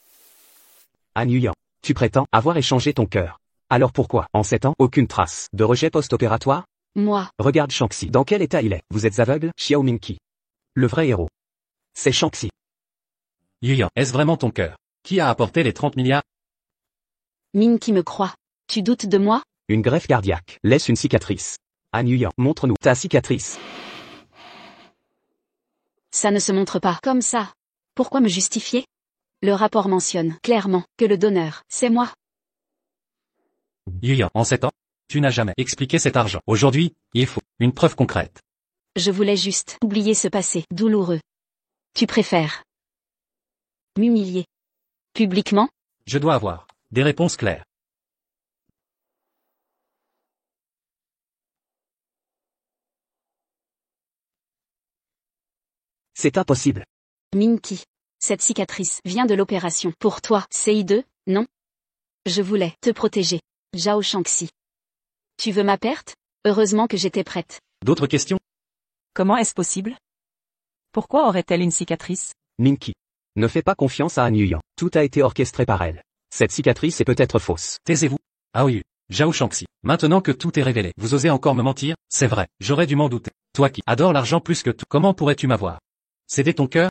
Han Yuyan, tu prétends avoir échangé ton cœur. Alors pourquoi, en 7 ans, aucune trace de rejet post-opératoire? Moi. Regarde Shanxi. Dans quel état il est? Vous êtes aveugle? Xiao Minky. Le vrai héros. C'est Shanxi. Yuyan, est-ce vraiment ton cœur? Qui a apporté les 30 milliards? Minky me croit. Tu doutes de moi? Une greffe cardiaque laisse une cicatrice. Han Yuyan, montre-nous ta cicatrice. Ça ne se montre pas comme ça. Pourquoi me justifier? Le rapport mentionne clairement que le donneur, c'est moi. Yuyan, en 7 ans, tu n'as jamais expliqué cet argent. Aujourd'hui, il faut une preuve concrète. Je voulais juste oublier ce passé douloureux. Tu préfères m'humilier publiquement? Je dois avoir des réponses claires. C'est impossible. Minky. Cette cicatrice vient de l'opération. Pour toi, CI2, non? Je voulais te protéger. Zhao Shanxi. Tu veux ma perte? Heureusement que j'étais prête. D'autres questions? Comment est-ce possible? Pourquoi aurait-elle une cicatrice? Minky. Ne fais pas confiance à Han Yuyan. Tout a été orchestré par elle. Cette cicatrice est peut-être fausse. Taisez-vous. Ah oui, Zhao Shangxi. Maintenant que tout est révélé, vous osez encore me mentir? C'est vrai, j'aurais dû m'en douter. Toi qui adores l'argent plus que tout, comment pourrais-tu m'avoir cédé ton cœur?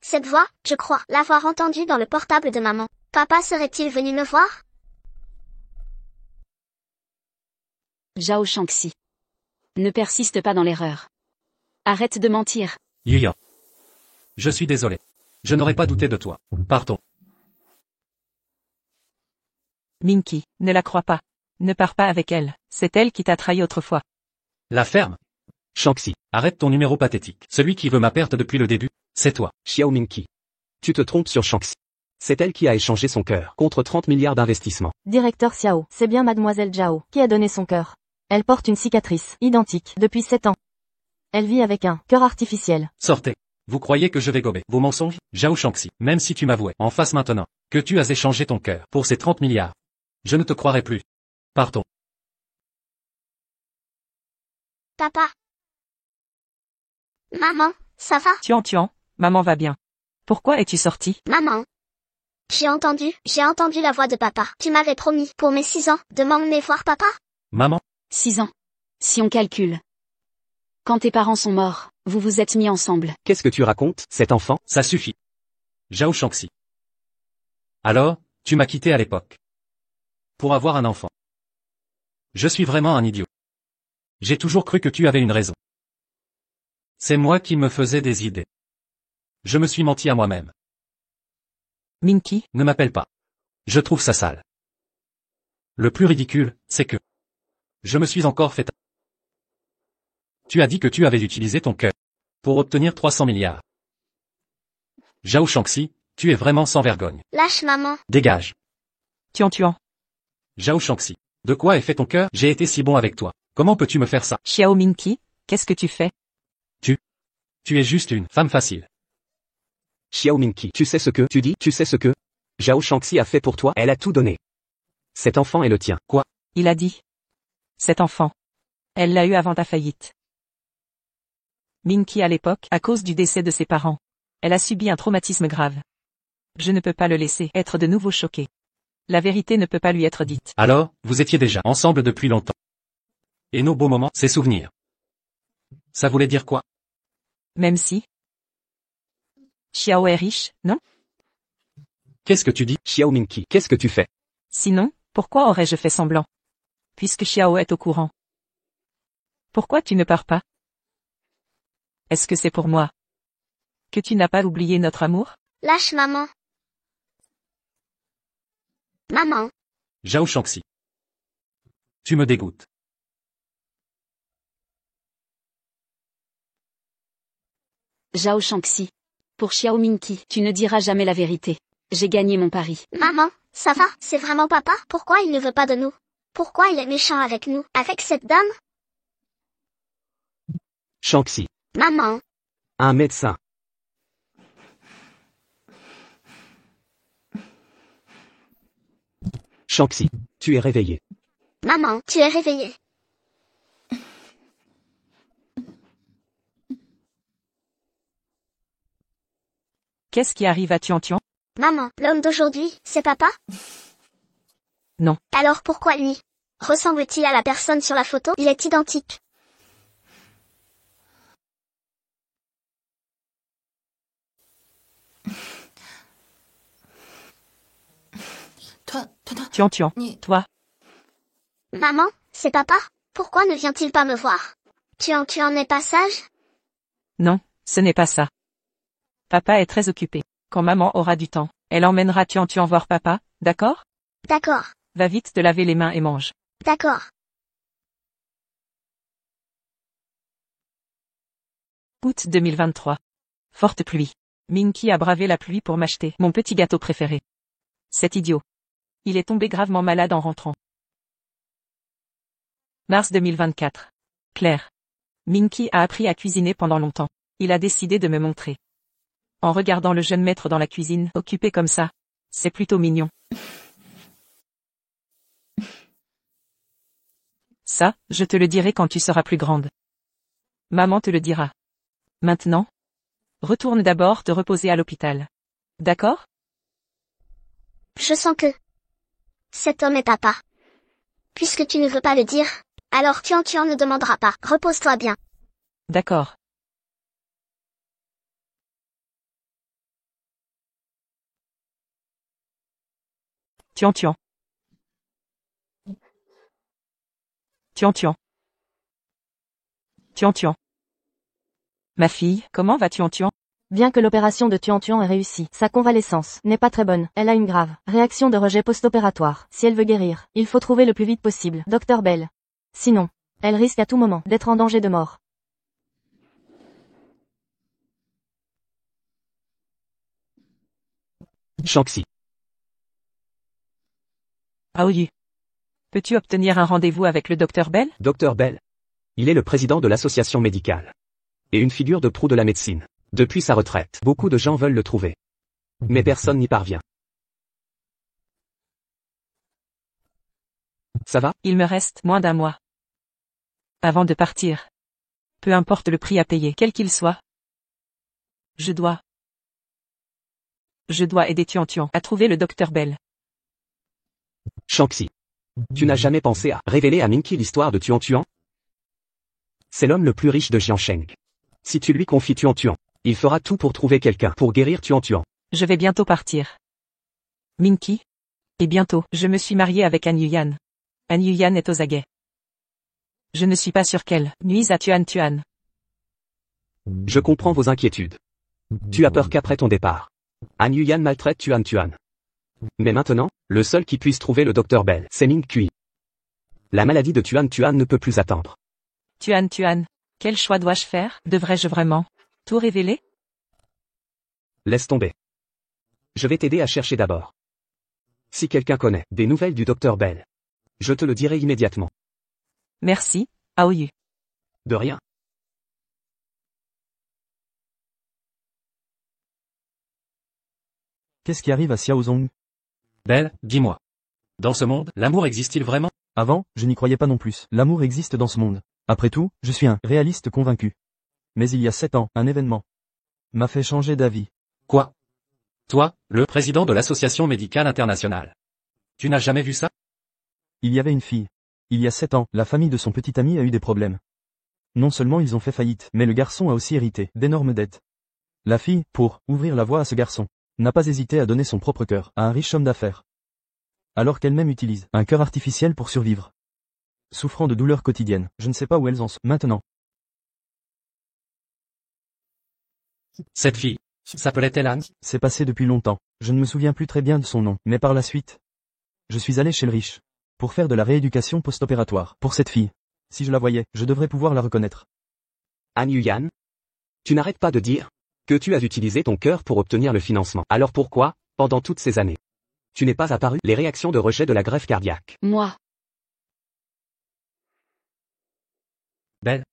Cette voix, je crois l'avoir entendue dans le portable de maman. Papa serait-il venu me voir? Zhao Shangxi. Ne persiste pas dans l'erreur. Arrête de mentir. Yuyan. Je suis désolé. Je n'aurais pas douté de toi. Partons. Minky, ne la crois pas. Ne pars pas avec elle. C'est elle qui t'a trahi autrefois. La ferme. Shangxi. Arrête ton numéro pathétique. Celui qui veut ma perte depuis le début, c'est toi. Xiao Minky. Tu te trompes sur Shangxi. C'est elle qui a échangé son cœur contre 30 milliards d'investissements. Directeur Xiao, c'est bien mademoiselle Zhao qui a donné son cœur. Elle porte une cicatrice, identique, depuis 7 ans. Elle vit avec un cœur artificiel. Sortez. Vous croyez que je vais gober vos mensonges? Zhao Shangxi, même si tu m'avouais, en face maintenant, que tu as échangé ton cœur pour ces 30 milliards. Je ne te croirai plus. Partons. Papa. Maman, ça va? Tuan, maman va bien. Pourquoi es-tu sorti? Maman. J'ai entendu la voix de papa. Tu m'avais promis, pour mes 6 ans, de m'emmener voir papa. Maman? 6 ans. Si on calcule. Quand tes parents sont morts, vous vous êtes mis ensemble. Qu'est-ce que tu racontes, cet enfant? Ça suffit. Zhao Shangxi. Alors, tu m'as quitté à l'époque. Pour avoir un enfant. Je suis vraiment un idiot. J'ai toujours cru que tu avais une raison. C'est moi qui me faisais des idées. Je me suis menti à moi-même. Minky, Ne m'appelle pas. Je trouve ça sale. Le plus ridicule, c'est que je me suis encore fait... Tu as dit que tu avais utilisé ton cœur pour obtenir 300 milliards. Zhao Shangxi, tu es vraiment sans vergogne. Lâche maman. Dégage. Tuan. Zhao Shangxi, de quoi est fait ton cœur? J'ai été si bon avec toi. Comment peux-tu me faire ça? Xiao Minky, qu'est-ce que tu fais? Tu es juste une femme facile. Xiao Minky. Tu sais ce que tu dis? Tu sais ce que Zhao Shangxi a fait pour toi? Elle a tout donné. Cet enfant est le tien. Quoi? Il a dit. Cet enfant. Elle l'a eu avant ta faillite. Minky à l'époque, à cause du décès de ses parents. Elle a subi un traumatisme grave. Je ne peux pas le laisser être de nouveau choqué. La vérité ne peut pas lui être dite. Alors, vous étiez déjà ensemble depuis longtemps. Et nos beaux moments, ces souvenirs. Ça voulait dire quoi? Même si. Xiao est riche, non? Qu'est-ce que tu dis? Xiao Minky, qu'est-ce que tu fais? Sinon, pourquoi aurais-je fait semblant? Puisque Xiao est au courant. Pourquoi tu ne pars pas? Est-ce que c'est pour moi? Que tu n'as pas oublié notre amour? Lâche maman. Maman. Zhao Shangxi. Tu me dégoûtes. Zhao Shangxi. Pour Xiao Minky, tu ne diras jamais la vérité. J'ai gagné mon pari. Maman, ça va? C'est vraiment papa? Pourquoi il ne veut pas de nous? Pourquoi il est méchant avec nous? Avec cette dame? Shangxi. Maman. Un médecin. Shangxi. Tu es réveillé. Maman, tu es réveillée. Qu'est-ce qui arrive à Tuan? Maman, l'homme d'aujourd'hui, c'est papa? Non. Alors pourquoi lui? Ressemble-t-il à la personne sur la photo? Il est identique. Tuan, toi. Maman, c'est papa? Pourquoi ne vient-il pas me voir? Tu en es pas sage? Non, ce n'est pas ça. Papa est très occupé. Quand maman aura du temps, elle emmènera Tuan voir papa, d'accord? D'accord. Va vite te laver les mains et mange. D'accord. Août 2023. Forte pluie. Minky a bravé la pluie pour m'acheter mon petit gâteau préféré. C'est idiot. Il est tombé gravement malade en rentrant. Mars 2024. Claire. Minky a appris à cuisiner pendant longtemps. Il a décidé de me montrer. En regardant le jeune maître dans la cuisine, occupé comme ça. C'est plutôt mignon. Ça, je te le dirai quand tu seras plus grande. Maman te le dira. Maintenant, Retourne d'abord te reposer à l'hôpital. D'accord? Je sens que cet homme est papa. Puisque tu ne veux pas le dire, alors Tuan ne demandera pas. Repose-toi bien. D'accord. Tian Tian. Tian Tian. Tian Tian. Ma fille, comment va Tian Tian? Bien que l'opération de Tuan ait réussi, sa convalescence n'est pas très bonne. Elle a une grave réaction de rejet post-opératoire. Si elle veut guérir, il faut trouver le plus vite possible Dr Bell. Sinon, elle risque à tout moment d'être en danger de mort. Shanxi. Aoyu. Peux-tu obtenir un rendez-vous avec le Dr Bell? Dr Bell. Il est le président de l'association médicale. Et une figure de proue de la médecine. Depuis sa retraite, beaucoup de gens veulent le trouver. Mais personne n'y parvient. Ça va? Il me reste moins d'un mois. Avant de partir. Peu importe le prix à payer, quel qu'il soit. Je dois aider Tian à trouver le Dr Bell. Shanxi. Tu n'as jamais pensé à révéler à Minky l'histoire de Tuan? C'est l'homme le plus riche de Jiangsheng. Si tu lui confies Tuan, il fera tout pour trouver quelqu'un pour guérir Tuan. Je vais bientôt partir. Minky. Et bientôt, je me suis mariée avec Han Yuyan. Han Yuyan est aux aguets. Je ne suis pas sûre qu'elle nuise à Tuan. Je comprends vos inquiétudes. Tu as peur qu'après ton départ, Han Yuyan maltraite Tuan. Mais maintenant, le seul qui puisse trouver le Dr Bell, c'est Minky. La maladie de Tuan ne peut plus attendre. Tuan, quel choix dois-je faire? Devrais-je vraiment tout révéler? Laisse tomber. Je vais t'aider à chercher d'abord. Si quelqu'un connaît des nouvelles du Dr Bell, je te le dirai immédiatement. Merci, Aoyu. De rien. Qu'est-ce qui arrive à Xiaozong? Belle, dis-moi. Dans ce monde, l'amour existe-t-il vraiment? Avant, je n'y croyais pas non plus. L'amour existe dans ce monde. Après tout, je suis un réaliste convaincu. Mais il y a 7 ans, un événement m'a fait changer d'avis. Quoi? Toi, le président de l'Association médicale internationale. Tu n'as jamais vu ça? Il y avait une fille. Il y a 7 ans, la famille de son petit ami a eu des problèmes. Non seulement ils ont fait faillite, mais le garçon a aussi hérité d'énormes dettes. La fille, pour ouvrir la voie à ce garçon, n'a pas hésité à donner son propre cœur à un riche homme d'affaires. Alors qu'elle-même utilise un cœur artificiel pour survivre. Souffrant de douleurs quotidiennes, je ne sais pas où elles en sont maintenant. Cette fille, s'appelait-elle Anne? C'est passé depuis longtemps, je ne me souviens plus très bien de son nom, mais par la suite, je suis allé chez le riche, pour faire de la rééducation post-opératoire, pour cette fille. Si je la voyais, je devrais pouvoir la reconnaître. Han Yuyan? Tu n'arrêtes pas de dire que tu as utilisé ton cœur pour obtenir le financement. Alors pourquoi, pendant toutes ces années, tu n'es pas apparu? Les réactions de rejet de la greffe cardiaque. Moi. Belle.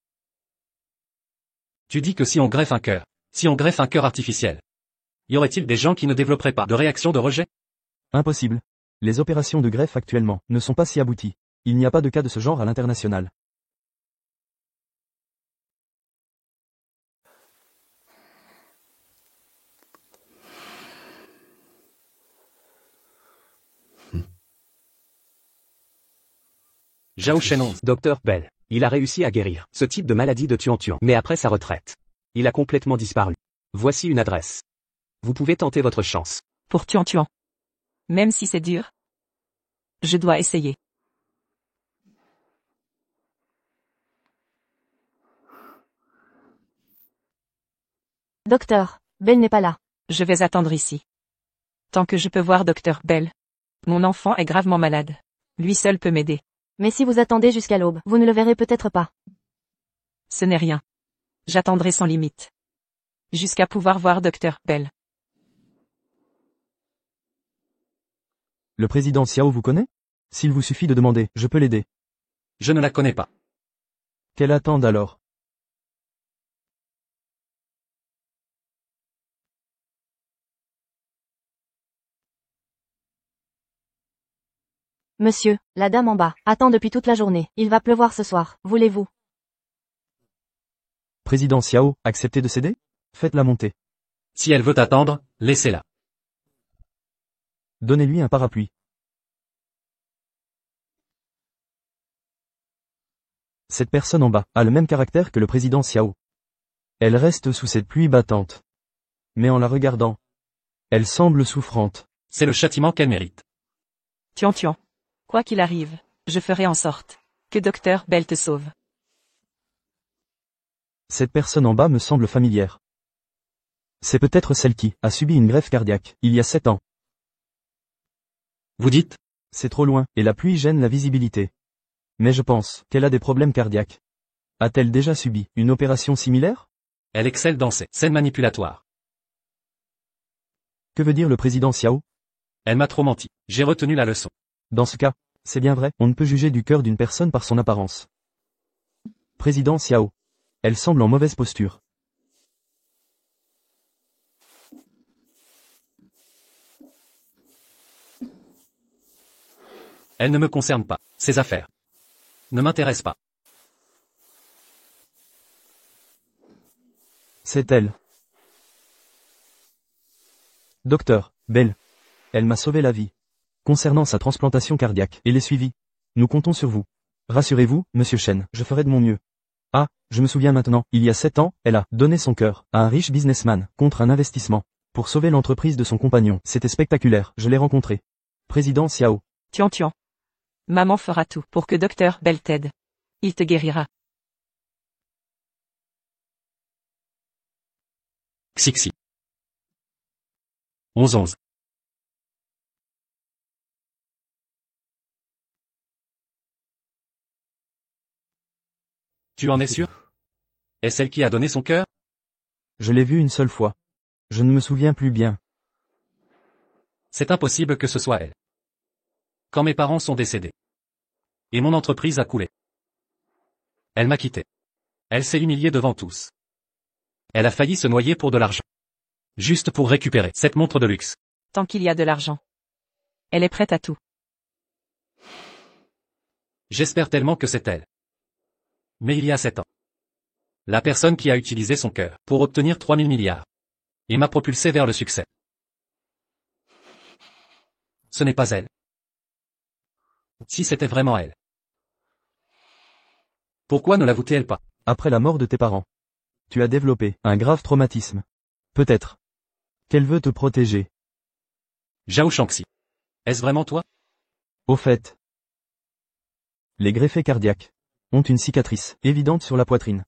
Tu dis que si on greffe un cœur artificiel, y aurait-il des gens qui ne développeraient pas de réaction de rejet? Impossible. Les opérations de greffe actuellement ne sont pas si abouties. Il n'y a pas de cas de ce genre à l'international. Zhao Shenong. Dr Bell. Il a réussi à guérir ce type de maladie de Tuan. Mais après sa retraite, il a complètement disparu. Voici une adresse. Vous pouvez tenter votre chance. Pour Tuan. Même si c'est dur. Je dois essayer. Docteur, Bell n'est pas là. Je vais attendre ici. Tant que je peux voir Dr Bell. Mon enfant est gravement malade. Lui seul peut m'aider. Mais si vous attendez jusqu'à l'aube, vous ne le verrez peut-être pas. Ce n'est rien. J'attendrai sans limite. Jusqu'à pouvoir voir Dr Bell. Le président Xiao vous connaît? S'il vous suffit de demander, je peux l'aider. Je ne la connais pas. Qu'elle attende alors. Monsieur, la dame en bas, attend depuis toute la journée. Il va pleuvoir ce soir. Voulez-vous? Président Xiao, acceptez de céder? Faites-la monter. Si elle veut attendre, laissez-la. Donnez-lui un parapluie. Cette personne en bas a le même caractère que le président Xiao. Elle reste sous cette pluie battante. Mais en la regardant, elle semble souffrante. C'est le châtiment qu'elle mérite. Tian Tian. Quoi qu'il arrive, je ferai en sorte que Dr. Bell te sauve. Cette personne en bas me semble familière. C'est peut-être celle qui a subi une greffe cardiaque, il y a 7 ans. Vous dites? C'est trop loin, et la pluie gêne la visibilité. Mais je pense qu'elle a des problèmes cardiaques. A-t-elle déjà subi une opération similaire? Elle excelle dans ses scènes manipulatoires. Que veut dire le président Xiao? Elle m'a trop menti. J'ai retenu la leçon. Dans ce cas, c'est bien vrai, on ne peut juger du cœur d'une personne par son apparence. Président Xiao. Elle semble en mauvaise posture. Elle ne me concerne pas. Ses affaires ne m'intéressent pas. C'est elle. Docteur Bell. Elle m'a sauvé la vie. Concernant sa transplantation cardiaque et les suivis. Nous comptons sur vous. Rassurez-vous, monsieur Chen, je ferai de mon mieux. Ah, je me souviens maintenant, il y a 7 ans, elle a donné son cœur à un riche businessman contre un investissement pour sauver l'entreprise de son compagnon. C'était spectaculaire, je l'ai rencontré. Président Xiao. Tian Tian. Maman fera tout pour que Dr. Bell t'aide. Il te guérira. Xixi. 11-11. Tu en es sûr? Est celle qui a donné son cœur? Je l'ai vue une seule fois. Je ne me souviens plus bien. C'est impossible que ce soit elle. Quand mes parents sont décédés. Et mon entreprise a coulé. Elle m'a quitté. Elle s'est humiliée devant tous. Elle a failli se noyer pour de l'argent. Juste pour récupérer cette montre de luxe. Tant qu'il y a de l'argent. Elle est prête à tout. J'espère tellement que c'est elle. Mais il y a 7 ans. La personne qui a utilisé son cœur pour obtenir 3000 milliards. Et m'a propulsé vers le succès. Ce n'est pas elle. Si c'était vraiment elle. Pourquoi ne l'avoue-t-elle pas? Après la mort de tes parents. Tu as développé un grave traumatisme. Peut-être. Qu'elle veut te protéger. Zhao Shangxi. Est-ce vraiment toi? Au fait. Les greffés cardiaques ont une cicatrice évidente sur la poitrine.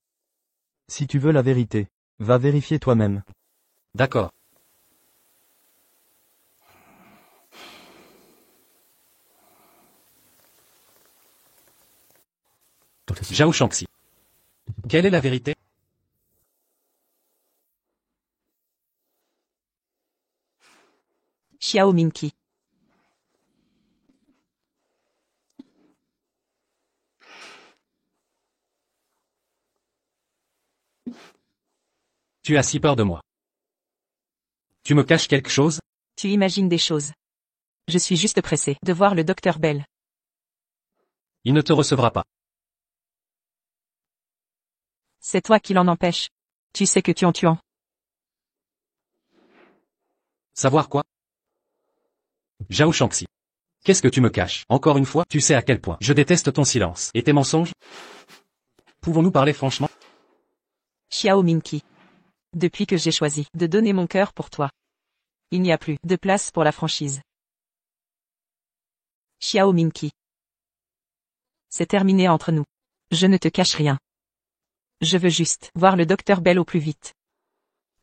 Si tu veux la vérité, va vérifier toi-même. D'accord. Zhao Shangxi. Quelle est la vérité? Xiao Minqi. Tu as si peur de moi. Tu me caches quelque chose? Tu imagines des choses. Je suis juste pressé de voir le Dr. Bell. Il ne te recevra pas. C'est toi qui l'en empêche. Tu sais que Tian Tian. Savoir quoi? Zhao Shangxi. Qu'est-ce que tu me caches? Encore une fois, tu sais à quel point je déteste ton silence et tes mensonges? Pouvons-nous parler franchement? Xiao Minqi. Depuis que j'ai choisi de donner mon cœur pour toi. Il n'y a plus de place pour la franchise. Xiao Minqi. C'est terminé entre nous. Je ne te cache rien. Je veux juste voir le Dr. Bell au plus vite.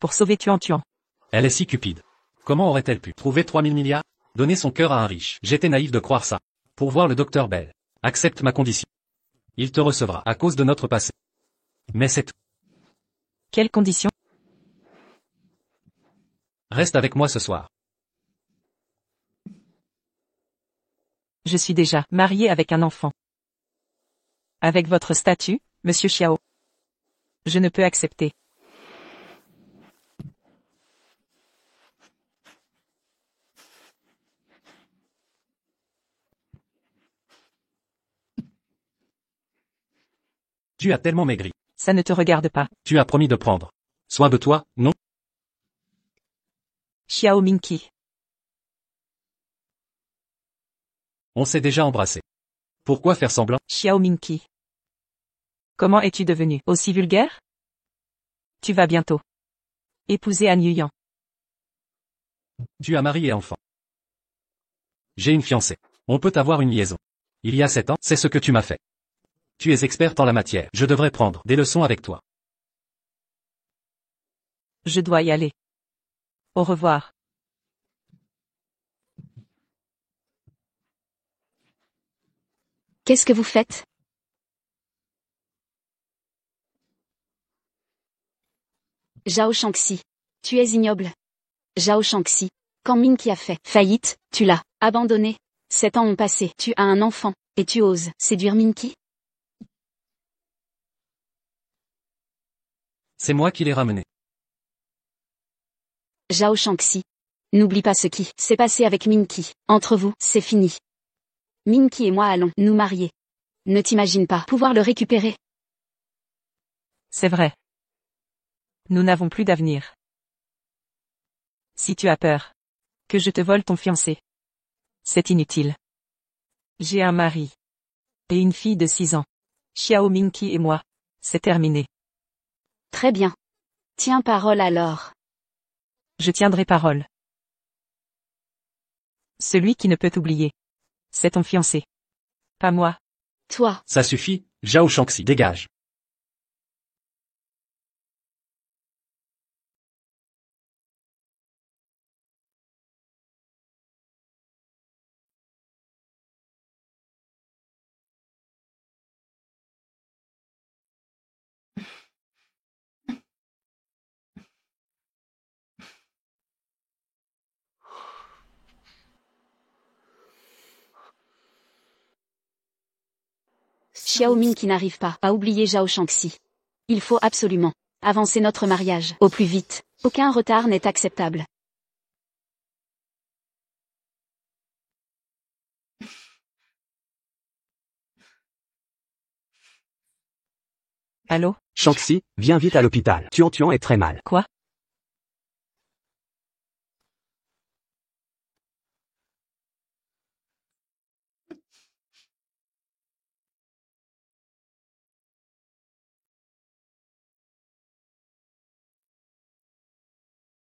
Pour sauver Tian Tian. Elle est si cupide. Comment aurait-elle pu trouver 3000 milliards? Donner son cœur à un riche. J'étais naïf de croire ça. Pour voir le Dr. Bell. Accepte ma condition. Il te recevra à cause de notre passé. Mais c'est tout. Quelles conditions? Reste avec moi ce soir. Je suis déjà marié avec un enfant. Avec votre statut, monsieur Xiao. Je ne peux accepter. Tu as tellement maigri. Ça ne te regarde pas. Tu as promis de prendre Soin de toi, non? Xiao Minky. On s'est déjà embrassé. Pourquoi faire semblant? Xiao Minky. Comment es-tu devenu aussi vulgaire? Tu vas bientôt épouser Han Yuyan. Tu as mari et enfant. J'ai une fiancée. On peut avoir une liaison. Il y a 7 ans, c'est ce que tu m'as fait. Tu es experte en la matière. Je devrais prendre des leçons avec toi. Je dois y aller. Au revoir. Qu'est-ce que vous faites? Zhao Shangxi. Tu es ignoble. Zhao Shangxi. Quand Minky a fait faillite, tu l'as abandonné. 7 ans ont passé. Tu as un enfant, et tu oses séduire Minky? C'est moi qui l'ai ramené. Zhao Shangxi. N'oublie pas ce qui s'est passé avec Minky. Entre vous, c'est fini. Minky et moi allons nous marier. Ne t'imagine pas pouvoir le récupérer. C'est vrai. Nous n'avons plus d'avenir. Si tu as peur que je te vole ton fiancé, c'est inutile. J'ai un mari et une fille de 6 ans. Xiao Minky et moi, c'est terminé. Très bien. Tiens parole alors. Je tiendrai parole. Celui qui ne peut t'oublier, c'est ton fiancé. Pas moi. Toi. Ça suffit, Zhao Shangxi, dégage. Xiao Minky n'arrive pas à oublier Zhao Shangxi. Il faut absolument avancer notre mariage au plus vite. Aucun retard n'est acceptable. Allô? Shangxi, viens vite à l'hôpital. Tuan est très mal. Quoi?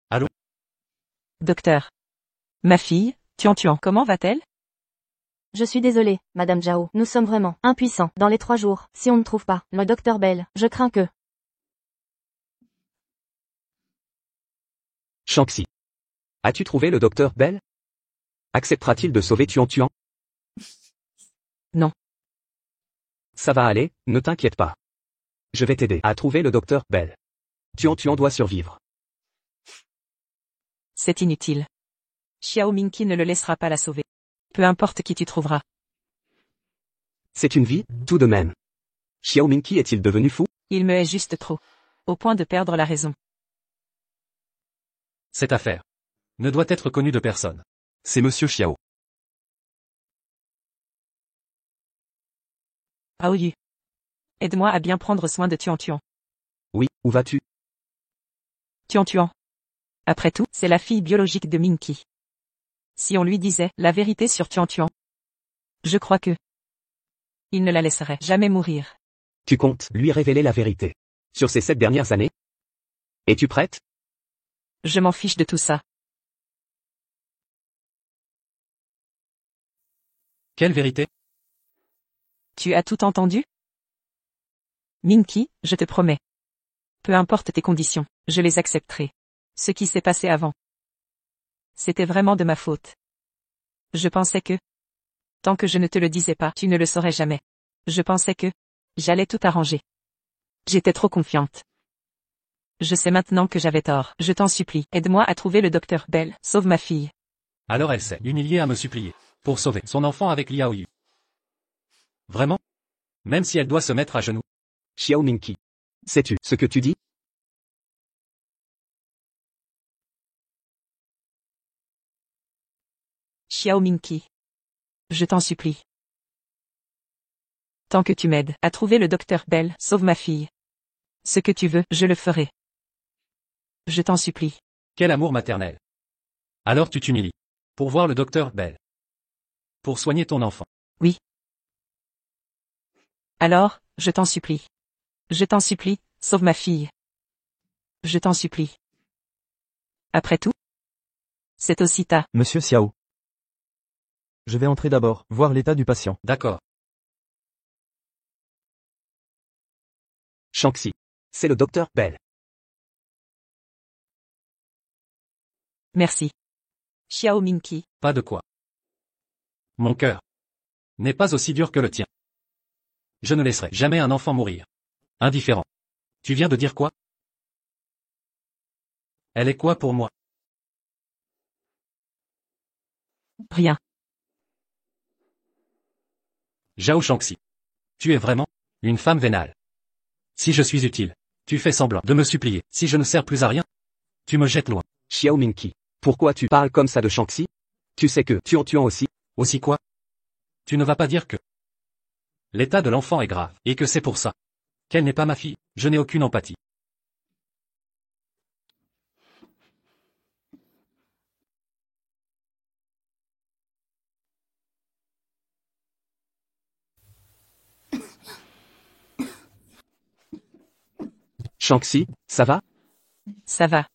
Allô? Docteur. Ma fille, Tuan, comment va-t-elle? Je suis désolée, Madame Zhao. Nous sommes vraiment impuissants dans les 3 jours. Si on ne trouve pas le docteur Bell, je crains que... Shangxi. As-tu trouvé le docteur Bell? Acceptera-t-il de sauver Tuan? Non. Ça va aller, ne t'inquiète pas. Je vais t'aider à trouver le docteur Bell. Tuan doit survivre. C'est inutile. Xiao Minky ne le laissera pas la sauver. Peu importe qui tu trouveras. C'est une vie, tout de même. Xiao Minky est-il devenu fou? Il me hait juste trop. Au point de perdre la raison. Cette affaire ne doit être connue de personne. C'est Monsieur Xiao. Aoyu. Aide-moi à bien prendre soin de Tuan. Oui, où vas-tu? Tuan. Après tout, c'est la fille biologique de Minky. Si on lui disait la vérité sur Tuan, je crois que il ne la laisserait jamais mourir. Tu comptes lui révéler la vérité sur ces 7 dernières années? Es-tu prête? Je m'en fiche de tout ça. Quelle vérité? Tu as tout entendu? Minky, je te promets. Peu importe tes conditions, je les accepterai. Ce qui s'est passé avant. C'était vraiment de ma faute. Je pensais que, tant que je ne te le disais pas, tu ne le saurais jamais. Je pensais que j'allais tout arranger. J'étais trop confiante. Je sais maintenant que j'avais tort. Je t'en supplie, aide-moi à trouver le docteur Bell. Sauve ma fille. Alors elle s'est humiliée à me supplier pour sauver son enfant avec Liao Yu. Vraiment? Même si elle doit se mettre à genoux. Xiao Minky. Sais-tu ce que tu dis? Xiao Minky. Je t'en supplie. Tant que tu m'aides à trouver le docteur Bell, sauve ma fille. Ce que tu veux, je le ferai. Je t'en supplie. Quel amour maternel. Alors tu t'humilies. Pour voir le docteur Bell. Pour soigner ton enfant. Alors, je t'en supplie. Je t'en supplie, sauve ma fille. Je t'en supplie. Après tout, c'est aussi ta. Monsieur Xiao. Je vais entrer d'abord, voir l'état du patient. D'accord. Shanxi. C'est le docteur Bell. Merci. Xiao Minky. Pas de quoi. Mon cœur n'est pas aussi dur que le tien. Je ne laisserai jamais un enfant mourir. Indifférent. Tu viens de dire quoi? Elle est quoi pour moi? Rien. Zhao Shanxi. Tu es vraiment une femme vénale. Si je suis utile, tu fais semblant de me supplier. Si je ne sers plus à rien, tu me jettes loin. Xiao Minky. Pourquoi tu parles comme ça de Shanxi? Tu sais que tuant aussi. Aussi quoi? Tu ne vas pas dire que l'état de l'enfant est grave, et que c'est pour ça qu'elle n'est pas ma fille. Je n'ai aucune empathie. Shanxi, ça va? Ça va.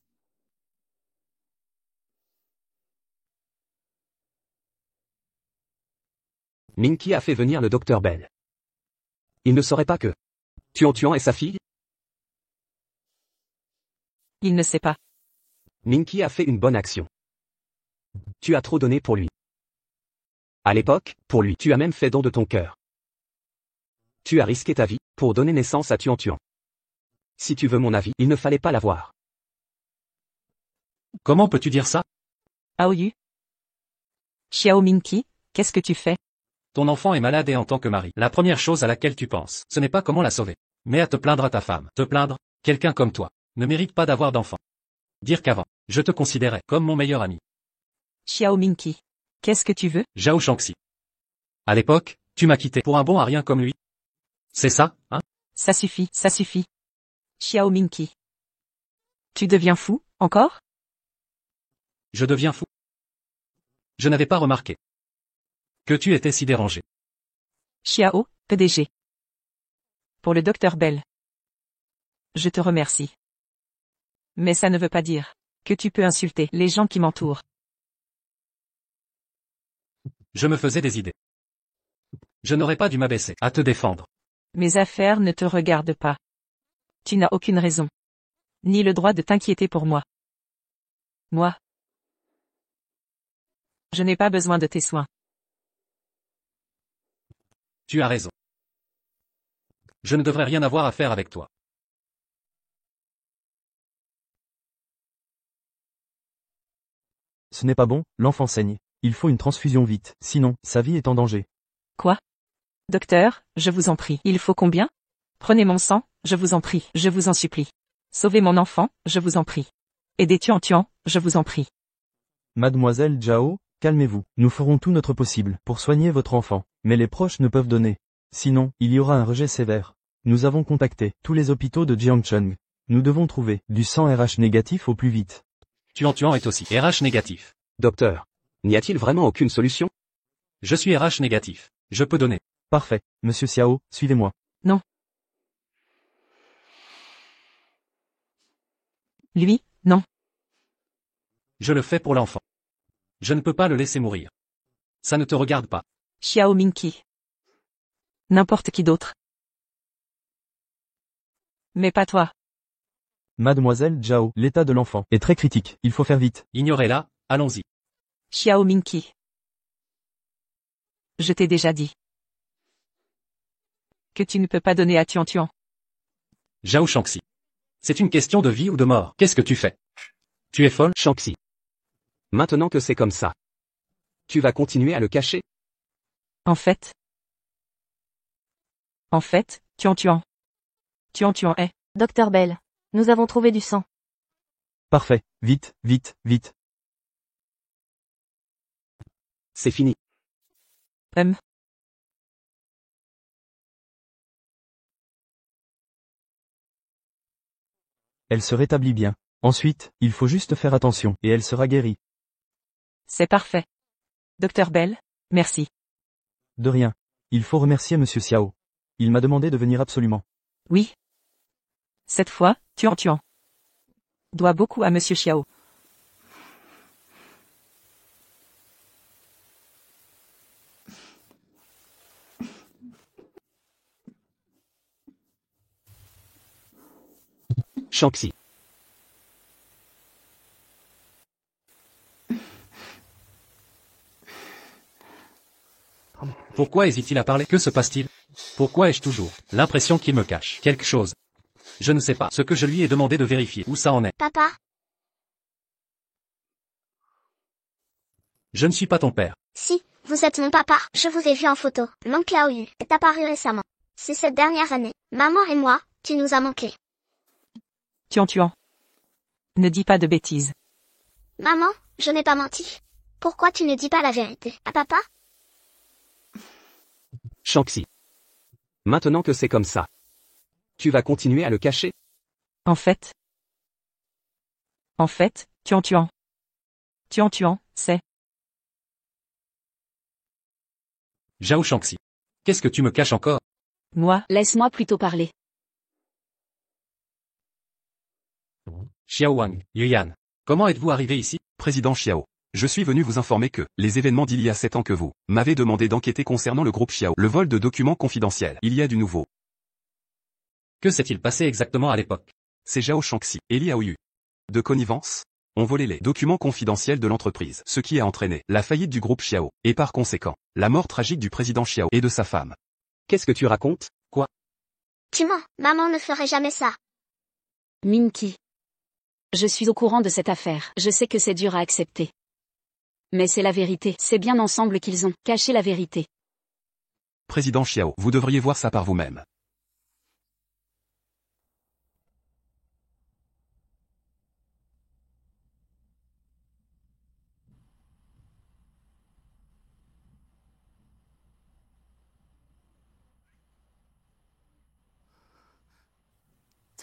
Minky a fait venir le docteur Bell. Il ne saurait pas que Tuan est sa fille? Il ne sait pas. Minky a fait une bonne action. Tu as trop donné pour lui. À l'époque, pour lui, tu as même fait don de ton cœur. Tu as risqué ta vie pour donner naissance à Tuan. Si tu veux mon avis, il ne fallait pas l'avoir. Comment peux-tu dire ça? Aoyu. Xiao Minky, qu'est-ce que tu fais? Ton enfant est malade et en tant que mari, la première chose à laquelle tu penses, ce n'est pas comment la sauver, mais à te plaindre à ta femme. Te plaindre? Quelqu'un comme toi ne mérite pas d'avoir d'enfant. Dire qu'avant, je te considérais comme mon meilleur ami. Xiao Minky. Qu'est-ce que tu veux? Zhao Shanxi. À l'époque, tu m'as quitté pour un bon à rien comme lui. C'est ça, hein? Ça suffit, ça suffit. Xiao Minky. Tu deviens fou, encore? Je deviens fou. Je n'avais pas remarqué que tu étais si dérangé. Xiao, PDG. Pour le docteur Bell. Je te remercie. Mais ça ne veut pas dire que tu peux insulter les gens qui m'entourent. Je me faisais des idées. Je n'aurais pas dû m'abaisser à te défendre. Mes affaires ne te regardent pas. Tu n'as aucune raison. Ni le droit de t'inquiéter pour moi. Moi. Je n'ai pas besoin de tes soins. Tu as raison. Je ne devrais rien avoir à faire avec toi. Ce n'est pas bon, l'enfant saigne. Il faut une transfusion vite, sinon, sa vie est en danger. Quoi? Docteur, je vous en prie. Il faut combien? Prenez mon sang, je vous en prie. Je vous en supplie. Sauvez mon enfant, je vous en prie. Aidez Tuan, je vous en prie. Mademoiselle Zhao, calmez-vous. Nous ferons tout notre possible pour soigner votre enfant, mais les proches ne peuvent donner. Sinon, il y aura un rejet sévère. Nous avons contacté tous les hôpitaux de Jiangcheng. Nous devons trouver du sang RH négatif au plus vite. Tuan est aussi RH négatif. Docteur, n'y a-t-il vraiment aucune solution? Je suis RH négatif. Je peux donner. Parfait, Monsieur Xiao, suivez-moi. Non. Lui, non. Je le fais pour l'enfant. Je ne peux pas le laisser mourir. Ça ne te regarde pas. Xiao Minky. N'importe qui d'autre. Mais pas toi. Mademoiselle Zhao, l'état de l'enfant est très critique, il faut faire vite. Ignorez-la, allons-y. Xiao Minky. Je t'ai déjà dit que tu ne peux pas donner à Tuan. Zhao Shanxi. C'est une question de vie ou de mort. Qu'est-ce que tu fais? Tu es folle? Shanxi. Maintenant que c'est comme ça, tu vas continuer à le cacher? En fait, Tuan est. Docteur Bell. Nous avons trouvé du sang. Parfait, vite, vite, vite. C'est fini. Elle se rétablit bien. Ensuite, il faut juste faire attention, et elle sera guérie. C'est parfait. Docteur Bell, merci. De rien. Il faut remercier Monsieur Xiao. Il m'a demandé de venir absolument. Oui. Cette fois, Tuan. Dois beaucoup à Monsieur Xiao. Shanxi. Pourquoi hésite-t-il à parler? Que se passe-t-il? Pourquoi ai-je toujours l'impression qu'il me cache quelque chose? Je ne sais pas ce que je lui ai demandé de vérifier. Où ça en est? Papa, Je ne suis pas ton père. si, vous êtes mon papa. Je vous ai vu en photo. L'oncle Aoyu est apparu récemment. C'est cette dernière année. Maman et moi, tu nous as manqué. Tuan. Ne dis pas de bêtises. Maman, je n'ai pas menti. Pourquoi tu ne dis pas la vérité à papa? Shanxi. Maintenant que c'est comme ça, tu vas continuer à le cacher? En fait, Tuan. Tuan, c'est... Zhao Shanxi. Qu'est-ce que tu me caches encore? Moi, Laisse-moi plutôt parler. Xiao Wang, Yuyan. Comment êtes-vous arrivé ici? Président Xiao. Je suis venu vous informer que, les événements d'il y a 7 ans que vous m'avez demandé d'enquêter concernant le groupe Xiao, le vol de documents confidentiels. Il y a du nouveau. Que s'est-il passé exactement à l'époque? C'est Zhao Shanxi et Li Aoyu. De connivence, ont volé les documents confidentiels de l'entreprise, ce qui a entraîné la faillite du groupe Xiao, et par conséquent, la mort tragique du président Xiao et de sa femme. Qu'est-ce que tu racontes? Tu mens. Maman ne ferait jamais ça. Minky. Je suis au courant de cette affaire. Je sais que c'est dur à accepter. Mais c'est la vérité. C'est bien ensemble qu'ils ont caché la vérité. Président Xiao, vous devriez voir ça par vous-même.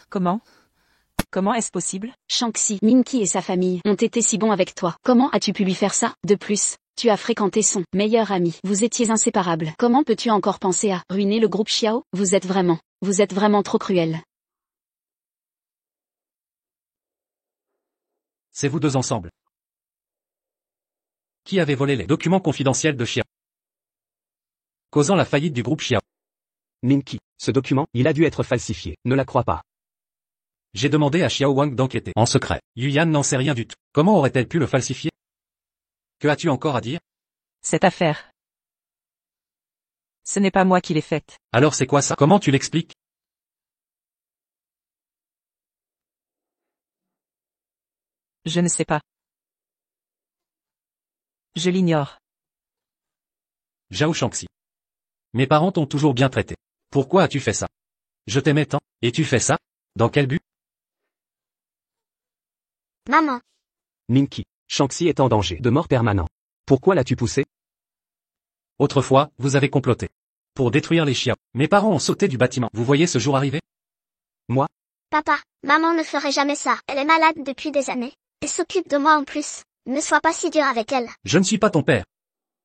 comment? Comment est-ce possible? Shanxi, Minky et sa famille ont été si bons avec toi. Comment as-tu pu lui faire ça? De plus, tu as fréquenté son meilleur ami. Vous étiez inséparables. Comment peux-tu encore penser à ruiner le groupe Xiao? Vous êtes vraiment trop cruel. C'est vous deux ensemble. Qui avait volé les documents confidentiels de Xiao, causant la faillite du groupe Xiao? Minky, ce document, il a dû être falsifié. Ne la crois pas. J'ai demandé à Xiao Wang d'enquêter en secret. Yuyan n'en sait rien du tout. Comment aurait-elle pu le falsifier? Que as-tu encore à dire? Cette affaire. Ce n'est pas moi qui l'ai faite. Alors c'est quoi ça? Comment tu l'expliques? Je ne sais pas. Je l'ignore. Zhao Shanxi. Mes parents t'ont toujours bien traité. Pourquoi as-tu fait ça? Je t'aimais tant, et tu fais ça? Dans quel but? Maman, Minky, Shanxi est en danger de mort permanent. Pourquoi l'as-tu poussé? Autrefois, vous avez comploté pour détruire les Xiao. Mes parents ont sauté du bâtiment. Vous voyez ce jour arriver? Moi? papa, maman ne ferait jamais ça. Elle est malade depuis des années. Et s'occupe de moi en plus. Ne sois pas si dur avec elle. Je ne suis pas ton père.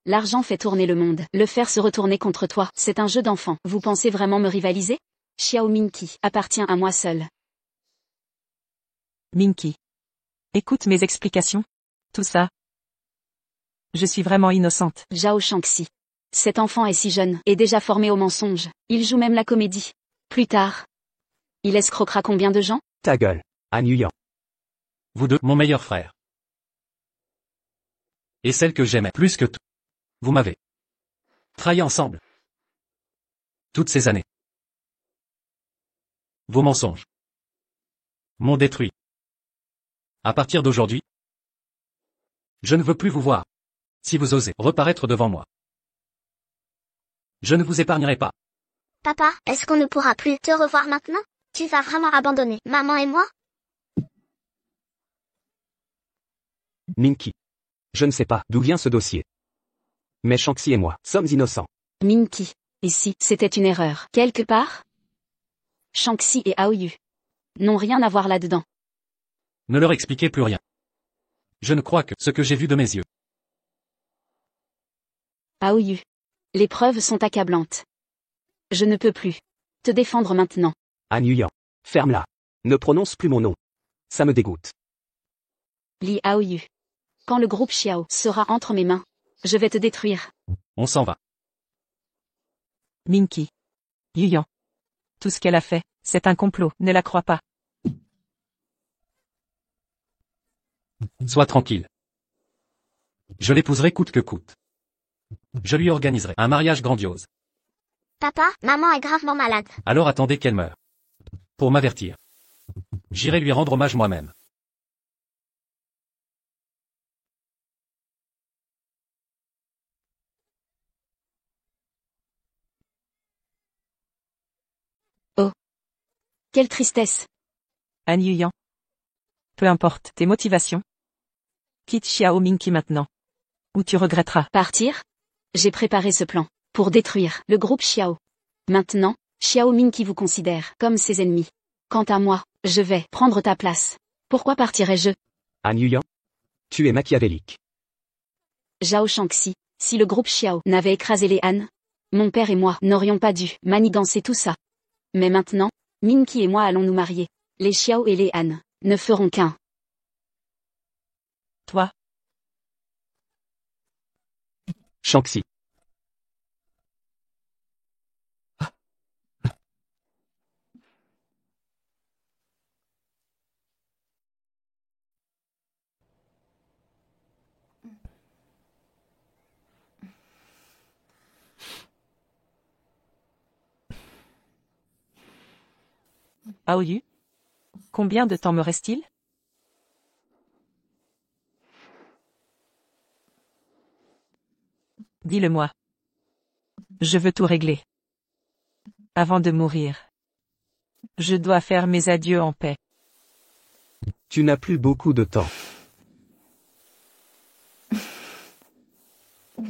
L'argent fait tourner le monde. Le faire se retourner contre toi, c'est un jeu d'enfant. Vous pensez vraiment me rivaliser? Xiao Minky appartient à moi seul. Minky. Écoute mes explications. Tout ça. Je suis vraiment innocente. Zhao Shanxi. Cet enfant est si jeune, et déjà formé au mensonge. Il joue même la comédie. Plus tard. Il escroquera combien de gens? Ta gueule. À New York. Vous deux, mon meilleur frère. Et celle que j'aimais plus que tout. Vous m'avez trahi ensemble. Toutes ces années. Vos mensonges m'ont détruit. À partir d'aujourd'hui, je ne veux plus vous voir. Si vous osez reparaître devant moi, je ne vous épargnerai pas. Papa, est-ce qu'on ne pourra plus te revoir maintenant? Tu vas vraiment abandonner maman et moi? Minky. Je ne sais pas d'où vient ce dossier. Mais Shanxi et moi sommes innocents. Minky. Et si c'était une erreur, quelque part? Shanxi et Aoyu n'ont rien à voir là-dedans. Ne leur expliquez plus rien. Je ne crois que ce que j'ai vu de mes yeux. Aoyu. Les preuves sont accablantes. Je ne peux plus te défendre maintenant. Han Yuyan. Ferme-la. Ne prononce plus mon nom. Ça me dégoûte. Li Aoyu. Quand le groupe Xiao sera entre mes mains, je vais te détruire. On s'en va. Minky. Yuyan. Tout ce qu'elle a fait, c'est un complot, ne la crois pas. Sois tranquille. Je l'épouserai coûte que coûte. Je lui organiserai un mariage grandiose. Papa, maman est gravement malade. Alors attendez qu'elle meure. Pour m'avertir. J'irai lui rendre hommage moi-même. Quelle tristesse. Han Yuyan. Peu importe tes motivations. Quitte Xiao Minky maintenant. Ou tu regretteras. Partir? J'ai préparé ce plan pour détruire le groupe Xiao. Maintenant, Xiao Minky vous considère comme ses ennemis. Quant à moi, je vais prendre ta place. Pourquoi partirais-je? Han Yuyan. Tu es machiavélique. Zhao Shangxi, si le groupe Xiao n'avait écrasé les Han, mon père et moi n'aurions pas dû manigancer tout ça. Mais maintenant, Minky et moi allons nous marier. Les Xiao et les Han ne feront qu'un. Toi, Shangxi. Aoyu. Combien de temps me reste-t-il? Dis-le-moi. Je veux tout régler. Avant de mourir. Je dois faire mes adieux en paix. Tu n'as plus beaucoup de temps.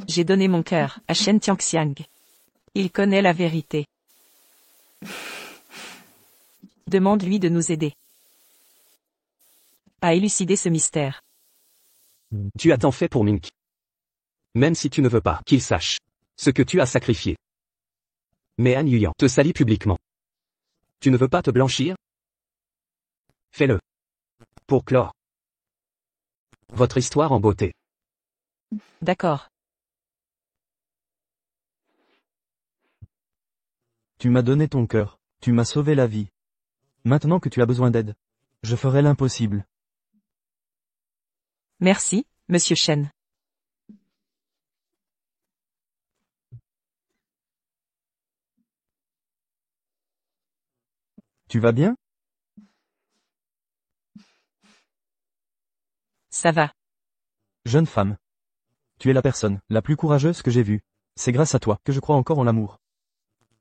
J'ai donné mon cœur à Shen Tianxiang. Il connaît la vérité. Demande-lui de nous aider à élucider ce mystère. Tu as tant fait pour Minky. Même si tu ne veux pas qu'il sache ce que tu as sacrifié. Mais Han Yuyan te salit publiquement. Tu ne veux pas te blanchir? Fais-le. Pour clore votre histoire en beauté. D'accord. Tu m'as donné ton cœur, tu m'as sauvé la vie. Maintenant que tu as besoin d'aide, je ferai l'impossible. Merci, Monsieur Shen. Tu vas bien? Ça va. Jeune femme. Tu es la personne la plus courageuse que j'ai vue. C'est grâce à toi que je crois encore en l'amour.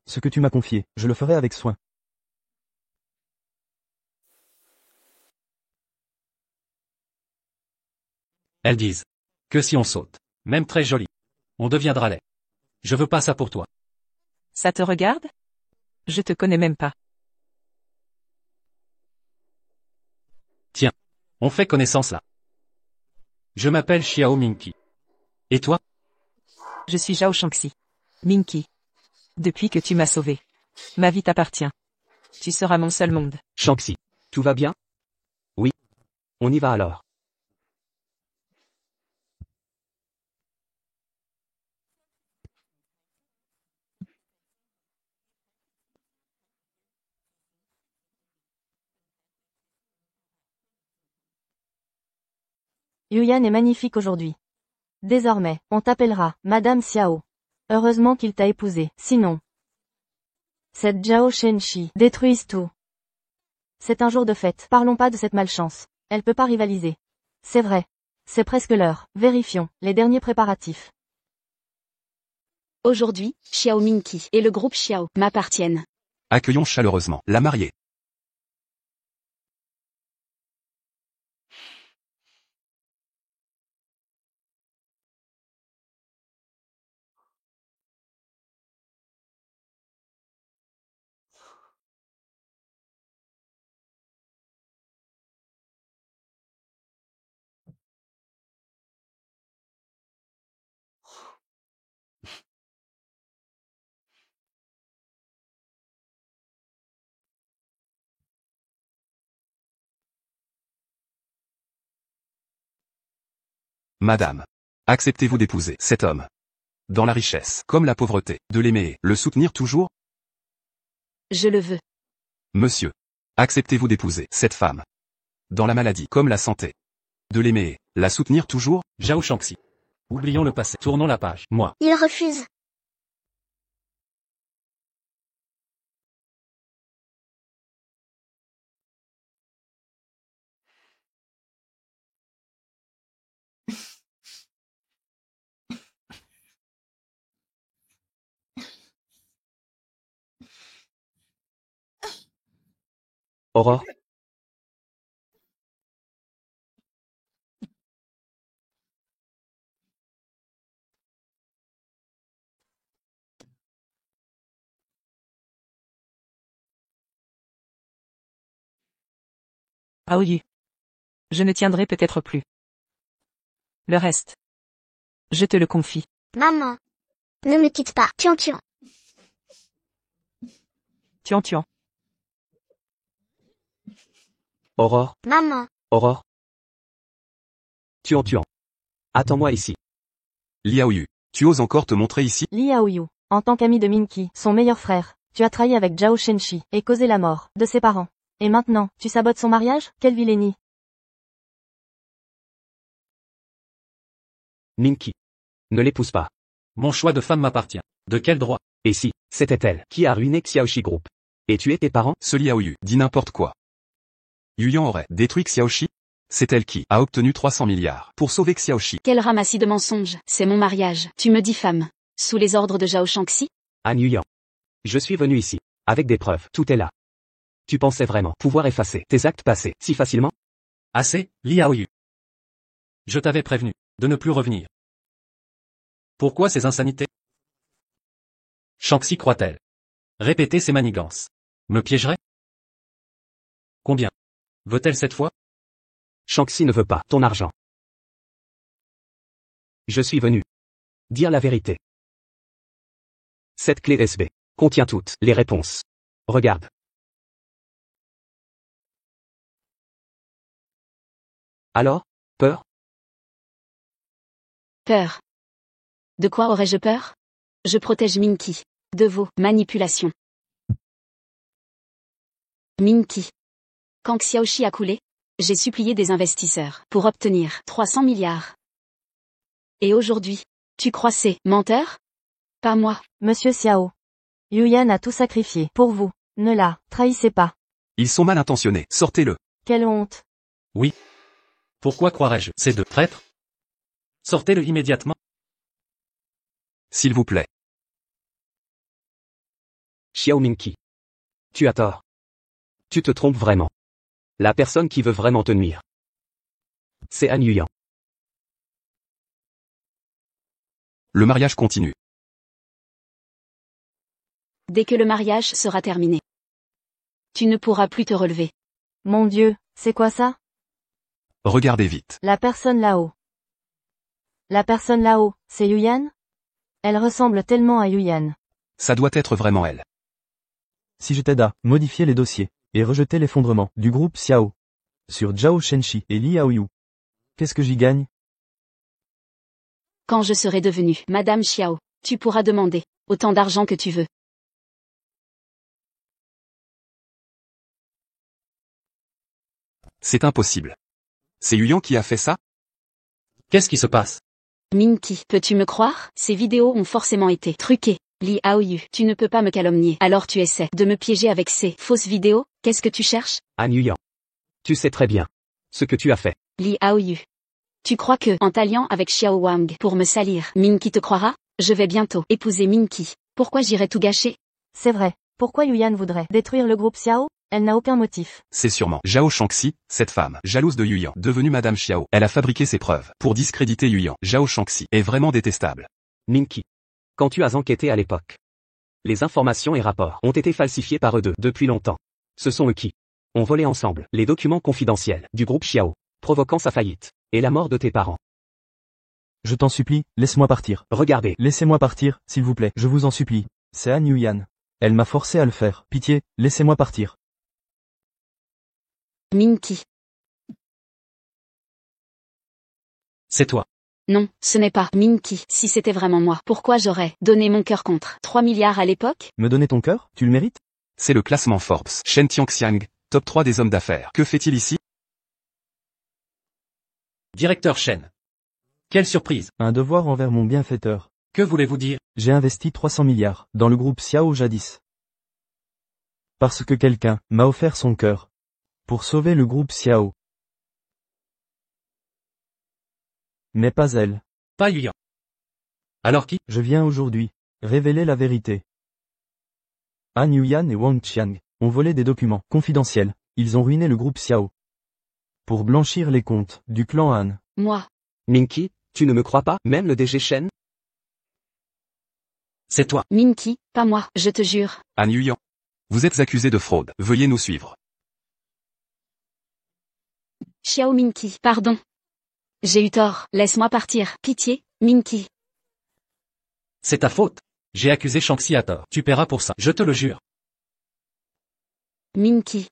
Ce que tu m'as confié, je le ferai avec soin. Elles disent que si on saute, même très joli, on deviendra laid. Je veux pas ça pour toi. Ça te regarde? Je te connais même pas. Tiens, on fait connaissance là. Je m'appelle Xiao Minky. Et toi? Je suis Zhao Shangxi. Minky. Depuis que tu m'as sauvé. Ma vie t'appartient. Tu seras mon seul monde. Shangxi. Tout va bien? Oui. On y va alors. Yuyan est magnifique aujourd'hui. Désormais, on t'appellera Madame Xiao. Heureusement qu'il t'a épousée, sinon. Cette Zhao Shenshi détruise tout. C'est un jour de fête, parlons pas de cette malchance. Elle peut pas rivaliser. C'est vrai. C'est presque l'heure, vérifions les derniers préparatifs. Aujourd'hui, Xiao Minky et le groupe Xiao m'appartiennent. Accueillons chaleureusement la mariée. Madame. Acceptez-vous d'épouser cet homme? Dans la richesse, comme la pauvreté, de l'aimer et le soutenir toujours? Je le veux. Monsieur. Acceptez-vous d'épouser cette femme? Dans la maladie, comme la santé, de l'aimer et la soutenir toujours? Zhao Shangxi. Oublions le passé, tournons la page. Moi. Il refuse. Aurore. Aoyu. Je ne tiendrai peut-être plus. Le reste. Je te le confie. Maman. Ne me quitte pas. Tian tian. Tuan tuan. Aurore. Maman. Aurore. Tuan. Attends-moi ici. Liao Yu. Tu oses encore te montrer ici? Li Aoyu, en tant qu'ami de Minky, son meilleur frère, tu as trahi avec Zhao Shenshi et causé la mort de ses parents. Et maintenant, tu sabotes son mariage? Quelle vilainie! Minky. Ne l'épouse pas. Mon choix de femme m'appartient. De quel droit? Et si, c'était elle qui a ruiné Xiaoxi Group. Et tué tes parents? Ce Liao Yu dit n'importe quoi. Yuyan aurait détruit Xiaoxi? C'est elle qui a obtenu 300 milliards pour sauver Xiaoxi. Quel ramassis de mensonges. C'est mon mariage. Tu me diffames. Sous les ordres de Zhao Shangxi? Han Yuyan. Je suis venu ici. Avec des preuves. Tout est là. Tu pensais vraiment pouvoir effacer tes actes passés si facilement? Assez, Liao Yu. Je t'avais prévenu de ne plus revenir. Pourquoi ces insanités? Shangxi croit-elle répéter ses manigances? Me piégerait? Combien veut-elle cette fois? Shangxi ne veut pas ton argent. Je suis venu dire la vérité. Cette clé USB contient toutes les réponses. Regarde. Alors, peur? Peur. De quoi aurais-je peur? Je protège Minky. De vos manipulations. Minky. Quand Xiaoxi a coulé, j'ai supplié des investisseurs pour obtenir 300 milliards. Et aujourd'hui, tu crois c'est menteur? Pas moi. Monsieur Xiao. Yuyan a tout sacrifié pour vous. Ne la trahissez pas. Ils sont mal intentionnés, sortez-le. Quelle honte. Oui. Pourquoi croirais-je ces deux traîtres? Sortez-le immédiatement. S'il vous plaît. Xiao Minky. Tu as tort. Tu te trompes vraiment. La personne qui veut vraiment te nuire, c'est Han Yuyan. Le mariage continue. Dès que le mariage sera terminé, tu ne pourras plus te relever. Mon Dieu, c'est quoi ça? Regardez vite. La personne là-haut. La personne là-haut, c'est Yuyan? Elle ressemble tellement à Yuyan. Ça doit être vraiment elle. Si je t'aide à modifier les dossiers et rejeter l'effondrement du groupe Xiao sur Zhao Shenshi et Li Aoyu, qu'est-ce que j'y gagne? Quand je serai devenue Madame Xiao, tu pourras demander autant d'argent que tu veux. C'est impossible. C'est Yuyan qui a fait ça? Qu'est-ce qui se passe? Minky, peux-tu me croire? Ces vidéos ont forcément été truquées. Li Aoyu, tu ne peux pas me calomnier. Alors tu essaies de me piéger avec ces fausses vidéos? Qu'est-ce que tu cherches? Han Yuyan. Tu sais très bien ce que tu as fait. Li Aoyu. Tu crois que, en t'alliant avec Xiao Wang pour me salir, Minky te croira? Je vais bientôt épouser Minky. Pourquoi j'irais tout gâcher? C'est vrai. Pourquoi Yuyan voudrait détruire le groupe Xiao? Elle n'a aucun motif. C'est sûrement Zhao Shangxi, cette femme, jalouse de Yuyan, devenue Madame Xiao. Elle a fabriqué ses preuves pour discréditer Yuyan. Zhao Shangxi est vraiment détestable. Minky. Quand tu as enquêté à l'époque, les informations et rapports ont été falsifiés par eux deux depuis longtemps. Ce sont eux qui ont volé ensemble les documents confidentiels du groupe Xiao, provoquant sa faillite et la mort de tes parents. Je t'en supplie, laisse-moi partir. Regardez. Laissez-moi partir, s'il vous plaît. Je vous en supplie. C'est Han Yuyan. Elle m'a forcé à le faire. Pitié, laissez-moi partir. Minky. C'est toi. Non, ce n'est pas Minky. Si c'était vraiment moi, pourquoi j'aurais donné mon cœur contre 3 milliards à l'époque? Me donner ton cœur, tu le mérites? C'est le classement Forbes. Shen Tianxiang, top 3 des hommes d'affaires. Que fait-il ici? Directeur Shen. Quelle surprise. Un devoir envers mon bienfaiteur. Que voulez-vous dire? J'ai investi 300 milliards dans le groupe Xiao jadis. Parce que quelqu'un m'a offert son cœur. Pour sauver le groupe Xiao. Mais pas elle. Pas Yuyan. Alors qui? Je viens aujourd'hui révéler la vérité. Han Yuyan et Wang Qiang ont volé des documents confidentiels. Ils ont ruiné le groupe Xiao. Pour blanchir les comptes du clan Han. Moi. Minky, tu ne me crois pas, même le DG Shen? C'est toi. Minky, pas moi, je te jure. Han Yuyan. Vous êtes accusé de fraude. Veuillez nous suivre. Xiao Minky, pardon. J'ai eu tort, laisse-moi partir. Pitié, Minky. C'est ta faute. J'ai accusé Shanxi à tort. Tu paieras pour ça. Je te le jure. Minky.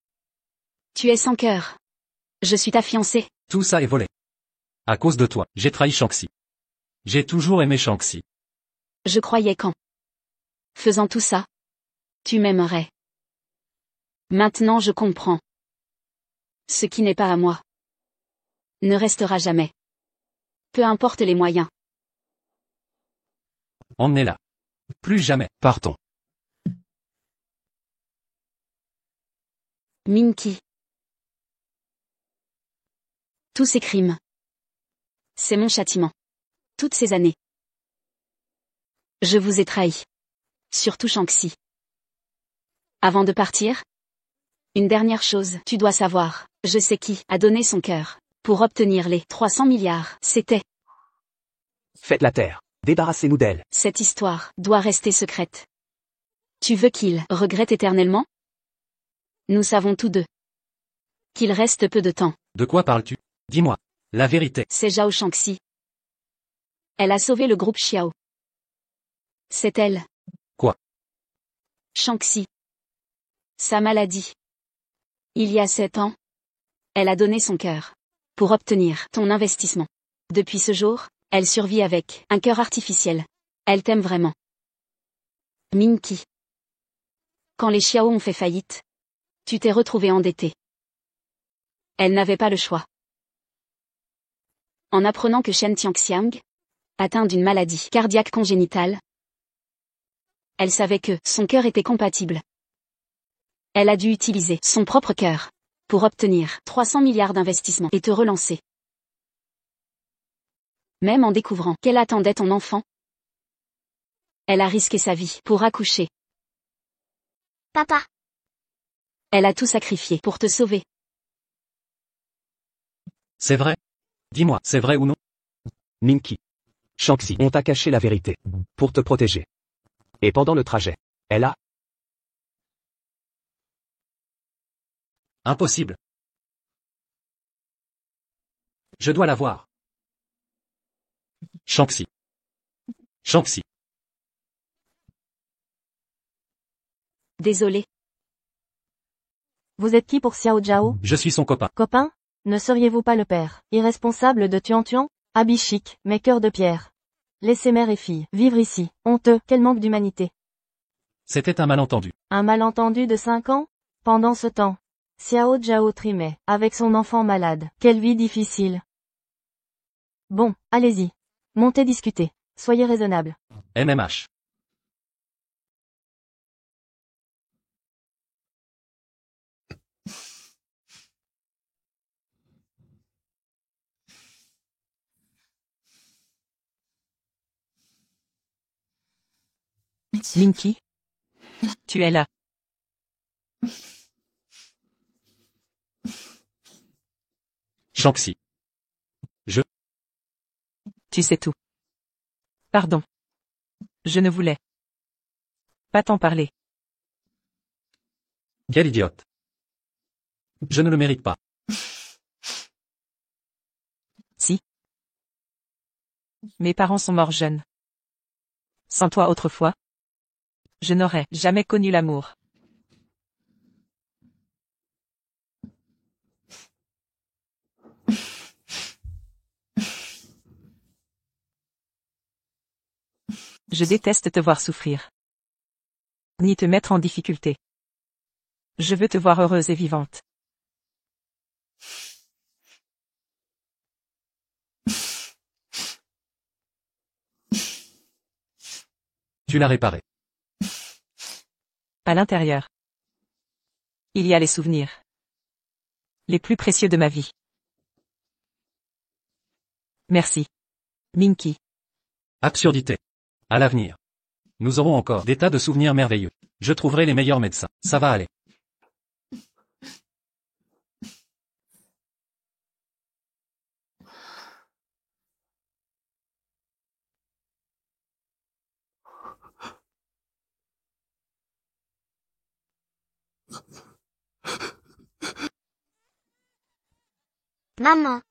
Tu es sans cœur. Je suis ta fiancée. Tout ça est volé. À cause de toi, j'ai trahi Shanxi. J'ai toujours aimé Shanxi. Je croyais qu'en faisant tout ça, tu m'aimerais. Maintenant je comprends. Ce qui n'est pas à moi ne restera jamais. Peu importe les moyens. On est là. Plus jamais. Partons. Minky. Tous ces crimes. C'est mon châtiment. Toutes ces années. Je vous ai trahi. Surtout Shanxi. Avant de partir, une dernière chose, tu dois savoir, je sais qui a donné son cœur. Pour obtenir les 300 milliards, c'était. Faites la terre. Débarrassez-nous d'elle. Cette histoire doit rester secrète. Tu veux qu'il regrette éternellement? Nous savons tous deux qu'il reste peu de temps. De quoi parles-tu? Dis-moi. La vérité. C'est Zhao Shanxi. Elle a sauvé le groupe Xiao. C'est elle. Quoi? Shanxi. Sa maladie. Il y a 7 ans, elle a donné son cœur. Pour obtenir ton investissement. Depuis ce jour, elle survit avec un cœur artificiel. Elle t'aime vraiment. Minky. Quand les Xiao ont fait faillite, tu t'es retrouvé endetté. Elle n'avait pas le choix. En apprenant que Shen Tianxiang, atteint d'une maladie cardiaque congénitale, elle savait que son cœur était compatible. Elle a dû utiliser son propre cœur pour obtenir 300 milliards d'investissements et te relancer. Même en découvrant qu'elle attendait ton enfant, elle a risqué sa vie pour accoucher. Papa. Elle a tout sacrifié pour te sauver. C'est vrai? Dis-moi, c'est vrai ou non? Minky. Shanxi, on t'a caché la vérité. Pour te protéger. Et pendant le trajet, elle a... Impossible. Je dois la voir. Shanxi. Shanxi. Désolé. Vous êtes qui pour Xiao Zhao? Je suis son copain. Copain? Ne seriez-vous pas le père irresponsable de Tuan Tuan? Habit chic, mais cœur de pierre. Laissez mère et fille vivre ici. Honteux, quel manque d'humanité. C'était un malentendu. Un malentendu de 5 ans? Pendant ce temps, Xiao Zhao trimait, avec son enfant malade. Quelle vie difficile. Bon, allez-y. Montez discuter. Soyez raisonnable. MMH. Minky? Tu es là. Shanxi. Tu sais tout. Pardon. Je ne voulais pas t'en parler. Quel idiote. Je ne le mérite pas. Si. Mes parents sont morts jeunes. Sans toi autrefois, je n'aurais jamais connu l'amour. Je déteste te voir souffrir. Ni te mettre en difficulté. Je veux te voir heureuse et vivante. Tu l'as réparé. À l'intérieur. Il y a les souvenirs. Les plus précieux de ma vie. Merci. Minky. Absurdité. À l'avenir. Nous aurons encore des tas de souvenirs merveilleux. Je trouverai les meilleurs médecins. Ça va aller. Maman.